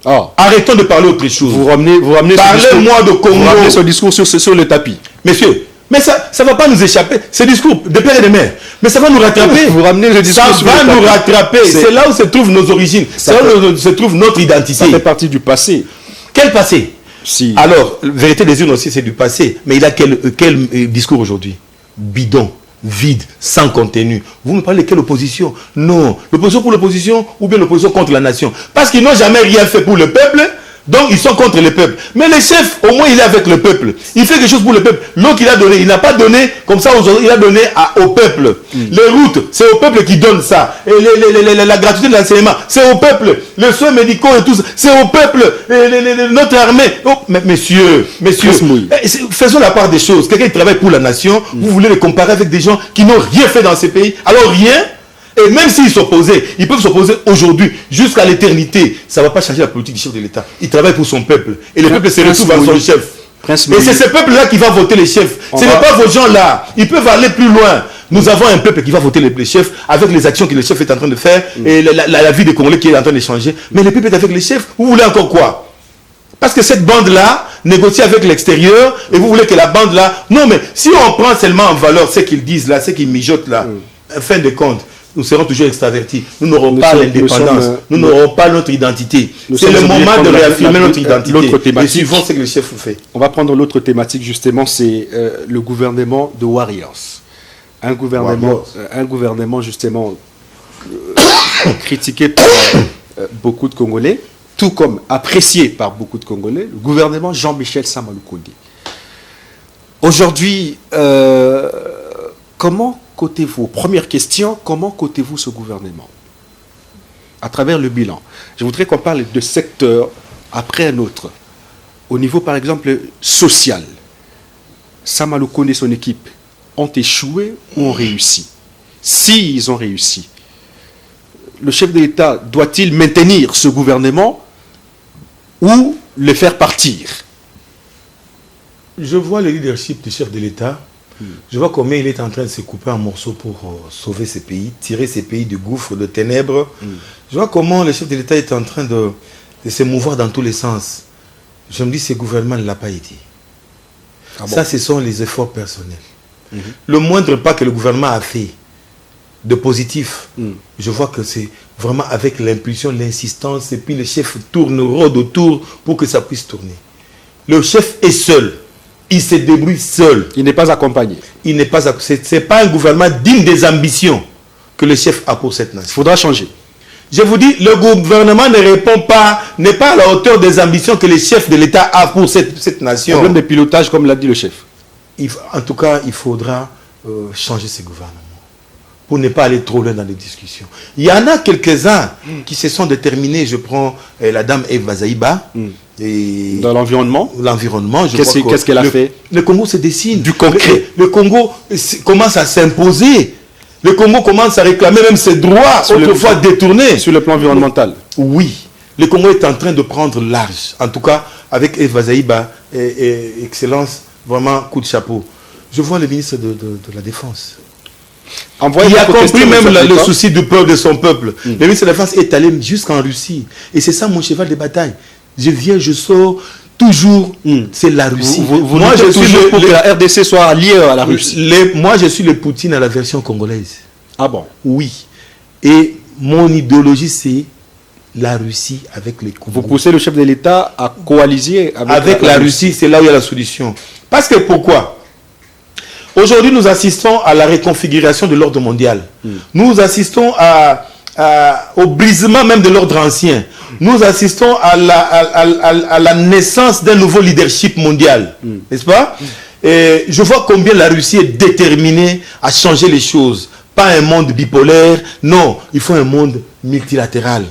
[SPEAKER 3] Oh.
[SPEAKER 1] Arrêtons de parler autre chose.
[SPEAKER 3] Vous ramenez
[SPEAKER 1] Parlez-moi de Congo.
[SPEAKER 3] Vous ramenez ce discours sur le tapis.
[SPEAKER 1] Messieurs, mais ça ne va pas nous échapper. Ce discours de père et de mère. Mais ça va nous rattraper.
[SPEAKER 3] Vous ramenez le discours
[SPEAKER 1] ça va nous rattraper. C'est là où se trouvent nos origines. C'est là où se trouve notre identité.
[SPEAKER 3] Ça fait partie du passé.
[SPEAKER 1] Quel passé?
[SPEAKER 3] Si.
[SPEAKER 1] Alors, vérité des urnes aussi, c'est du passé. Mais il a quel discours aujourd'hui? Bidon, vide, sans contenu. Vous me parlez de quelle opposition? Non. L'opposition pour l'opposition ou bien l'opposition contre la nation? Parce qu'ils n'ont jamais rien fait pour le peuple. Donc ils sont contre le peuple. Mais le chef, au moins il est avec le peuple. Il fait quelque chose pour le peuple. L'autre il a donné, il n'a pas donné comme ça aujourd'hui, il a donné au peuple. Les routes, c'est au peuple qui donne ça. Et la gratuité de l'enseignement, c'est au peuple. Les soins médicaux et tout ça, c'est au peuple. Notre armée. Oh, mais messieurs, faisons la part des choses. Quelqu'un qui travaille pour la nation, vous voulez le comparer avec des gens qui n'ont rien fait dans ces pays. Alors rien. Et même s'ils s'opposaient, ils peuvent s'opposer aujourd'hui jusqu'à l'éternité. Ça ne va pas changer la politique du chef de l'État. Il travaille pour son peuple. Et le peuple se retrouve à son chef. Et c'est ce peuple-là qui va voter les chefs. Ce n'est pas vos gens-là. Ils peuvent aller plus loin. Nous avons un peuple qui va voter les chefs avec les actions que le chef est en train de faire et la vie des Congolais qui est en train de changer. Mais le peuple est avec les chefs. Vous voulez encore quoi? Parce que cette bande-là négocie avec l'extérieur et vous voulez que la bande-là... Non, mais si on prend seulement en valeur ce qu'ils disent là, ce qu'ils mijotent là, fin de compte, nous serons toujours extravertis. Nous n'aurons pas l'indépendance. Nous n'aurons pas notre identité. C'est le moment de réaffirmer notre identité. Et suivons ce que le chef fait.
[SPEAKER 3] On va prendre l'autre thématique justement, c'est le gouvernement de Warriors. Un gouvernement justement critiqué par beaucoup de Congolais, tout comme apprécié par beaucoup de Congolais, le gouvernement Jean-Michel Sama-Lukonde. Aujourd'hui, comment cotez-vous, première question, comment cotez-vous ce gouvernement? À travers le bilan. Je voudrais qu'on parle de secteur après un autre. Au niveau, par exemple, social, Sama-Lukonde et son équipe ont échoué ou ont réussi? S'ils ont réussi, le chef de l'État doit-il maintenir ce gouvernement ou le faire partir?
[SPEAKER 1] Je vois le leadership du chef de l'État. Je vois combien il est en train de se couper en morceaux pour sauver ces pays, tirer ces pays du gouffre de ténèbres. Je vois comment le chef de l'État est en train de de se mouvoir dans tous les sens. Je me dis, ce gouvernement ne l'a pas aidé.
[SPEAKER 3] Ah bon?
[SPEAKER 1] Ça, ce sont les efforts personnels. Le moindre pas que le gouvernement a fait de positif, je vois que c'est vraiment avec l'impulsion, l'insistance, et puis le chef tourne, rôde autour pour que ça puisse tourner. Le chef est seul. Il se débrouille seul.
[SPEAKER 3] Il n'est pas accompagné.
[SPEAKER 1] Il n'est pas, c'est pas un gouvernement digne des ambitions que le chef a pour cette nation.
[SPEAKER 3] Il faudra changer.
[SPEAKER 1] Je vous dis, le gouvernement ne répond pas, n'est pas à la hauteur des ambitions que le chef de l'État a pour cette nation.
[SPEAKER 3] Problème de pilotage, comme l'a dit le chef.
[SPEAKER 1] En tout cas, il faudra changer ce gouvernement pour ne pas aller trop loin dans les discussions. Il y en a quelques-uns qui se sont déterminés. Je prends la dame Eva Zaïba. Et
[SPEAKER 3] dans l'environnement.
[SPEAKER 1] L'environnement,
[SPEAKER 3] qu'est-ce qu'elle a fait?
[SPEAKER 1] Le Congo se dessine.
[SPEAKER 3] Du concret.
[SPEAKER 1] Le Congo commence à s'imposer. Le Congo commence à réclamer même ses droits autrefois détournés.
[SPEAKER 3] Sur le plan environnemental.
[SPEAKER 1] Oui. Le Congo est en train de prendre large. En tout cas, avec Eva Zaïba, excellence, vraiment coup de chapeau. Je vois le ministre de la Défense. Il a compris même le souci du peuple, de son peuple. Le ministre de la Défense est allé jusqu'en Russie. Et c'est ça mon cheval de bataille. Je viens, je sors, toujours, c'est la Russie.
[SPEAKER 3] Moi, je suis toujours pour que la RDC soit alliée à la Russie.
[SPEAKER 1] Moi, je suis le Poutine à la version congolaise.
[SPEAKER 3] Ah bon?
[SPEAKER 1] Oui. Et mon idéologie, c'est la Russie avec les Congolais.
[SPEAKER 3] Vous poussez le chef de l'État à coaliser
[SPEAKER 1] avec la Russie, c'est là où il y a la solution. Parce que pourquoi? Aujourd'hui, nous assistons à la reconfiguration de l'ordre mondial. Nous assistons au brisement même de l'ordre ancien. Nous assistons à la naissance d'un nouveau leadership mondial. N'est-ce pas? Et je vois combien la Russie est déterminée à changer les choses. Pas un monde bipolaire, non, il faut un monde multilatéral.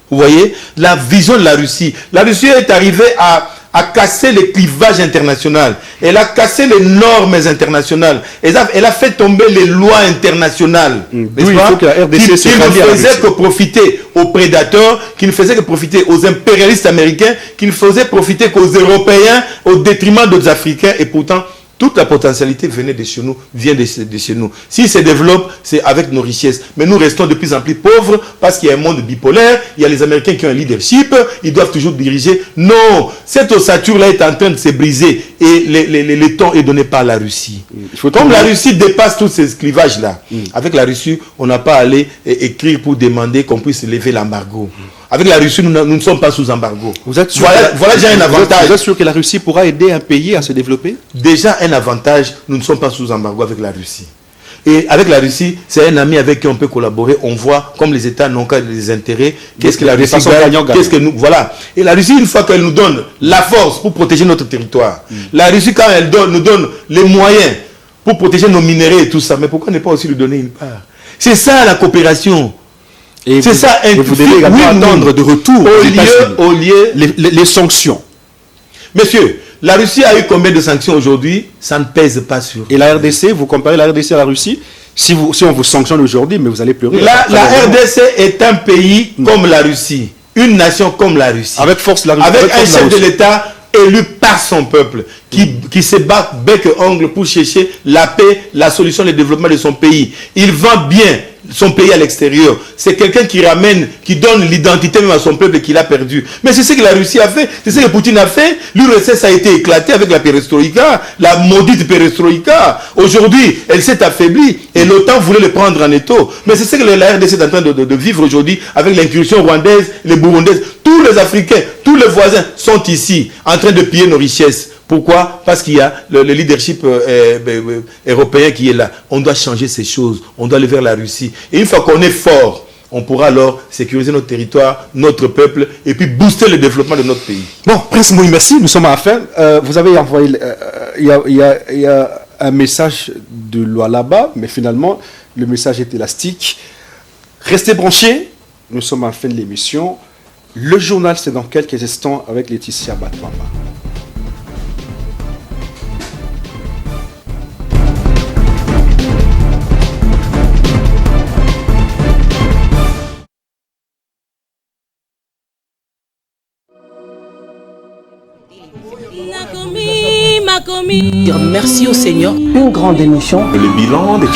[SPEAKER 1] Vous voyez? La vision de la Russie. La Russie est arrivée à casser les clivages internationaux. Elle a cassé les normes internationales. Elle a fait tomber les lois internationales.
[SPEAKER 3] Il faut que la RDC
[SPEAKER 1] qui ne faisait que profiter aux prédateurs, qui ne faisait que profiter aux impérialistes américains, qui ne faisait profiter qu'aux Européens au détriment d'autres Africains. Et pourtant, toute la potentialité venait de chez nous, vient de chez nous. S'il se développe, c'est avec nos richesses. Mais nous restons de plus en plus pauvres parce qu'il y a un monde bipolaire, il y a les Américains qui ont un leadership, ils doivent toujours diriger. Non, cette ossature-là est en train de se briser et le temps est donné par la Russie. Comme la Russie dépasse tous ces clivages-là, avec la Russie, on n'a pas à aller écrire pour demander qu'on puisse lever l'embargo. Avec la Russie, nous ne sommes pas sous embargo.
[SPEAKER 3] Vous êtes sûr
[SPEAKER 1] voilà déjà un avantage.
[SPEAKER 3] Vous êtes sûr que la Russie pourra aider un pays à se développer?
[SPEAKER 1] Déjà un avantage, nous ne sommes pas sous embargo avec la Russie. Et avec la Russie, c'est un ami avec qui on peut collaborer. On voit, comme les États n'ont qu'à des intérêts, qu'est-ce que la Russie gagne, qu'est-ce que nous... Voilà. Et la Russie, une fois qu'elle nous donne la force pour protéger notre territoire, la Russie, quand elle nous donne les moyens pour protéger nos minéraux et tout ça, mais pourquoi ne pas aussi lui donner une part? C'est ça la coopération. C'est ça,
[SPEAKER 3] vous devez également attendre de retour
[SPEAKER 1] au lieu
[SPEAKER 3] les sanctions.
[SPEAKER 1] Monsieur, la Russie a eu combien de sanctions aujourd'hui? Ça ne pèse pas sur...
[SPEAKER 3] Et la RDC, vous comparez la RDC à la Russie? Si on vous sanctionne aujourd'hui, mais vous allez pleurer.
[SPEAKER 1] La RDC est un pays comme la Russie. Une nation comme la Russie.
[SPEAKER 3] Avec force la Russie.
[SPEAKER 1] Avec un chef de l'État élu par son peuple, qui se bat bec et ongle pour chercher la paix, la solution, le développement de son pays. Il vend bien son pays à l'extérieur. C'est quelqu'un qui ramène, qui donne l'identité même à son peuple qu'il a perdu. Mais c'est ce que la Russie a fait, c'est ce que Poutine a fait. L'URSS a été éclaté avec la perestroïka, la maudite perestroïka. Aujourd'hui, elle s'est affaiblie et l'OTAN voulait le prendre en étau. Mais c'est ce que la RDC est en train de vivre aujourd'hui avec l'incursion rwandaise, les burundaises. Tous les Africains, tous les voisins sont ici en train de piller nos richesses. Pourquoi? Parce qu'il y a le leadership européen qui est là. On doit changer ces choses. On doit aller vers la Russie. Et une fois qu'on est fort, on pourra alors sécuriser notre territoire, notre peuple, et puis booster le développement de notre pays.
[SPEAKER 3] Bon, Prince Moïse, merci. Nous sommes à la fin. Vous avez envoyé... Il y a un message de Lualaba, mais finalement, le message est élastique. Restez branchés. Nous sommes à la fin de l'émission. Le journal, c'est dans quelques instants avec Laetitia Batwamba.
[SPEAKER 4] Dire merci au Seigneur.
[SPEAKER 5] Une grande émission.
[SPEAKER 6] Le bilan de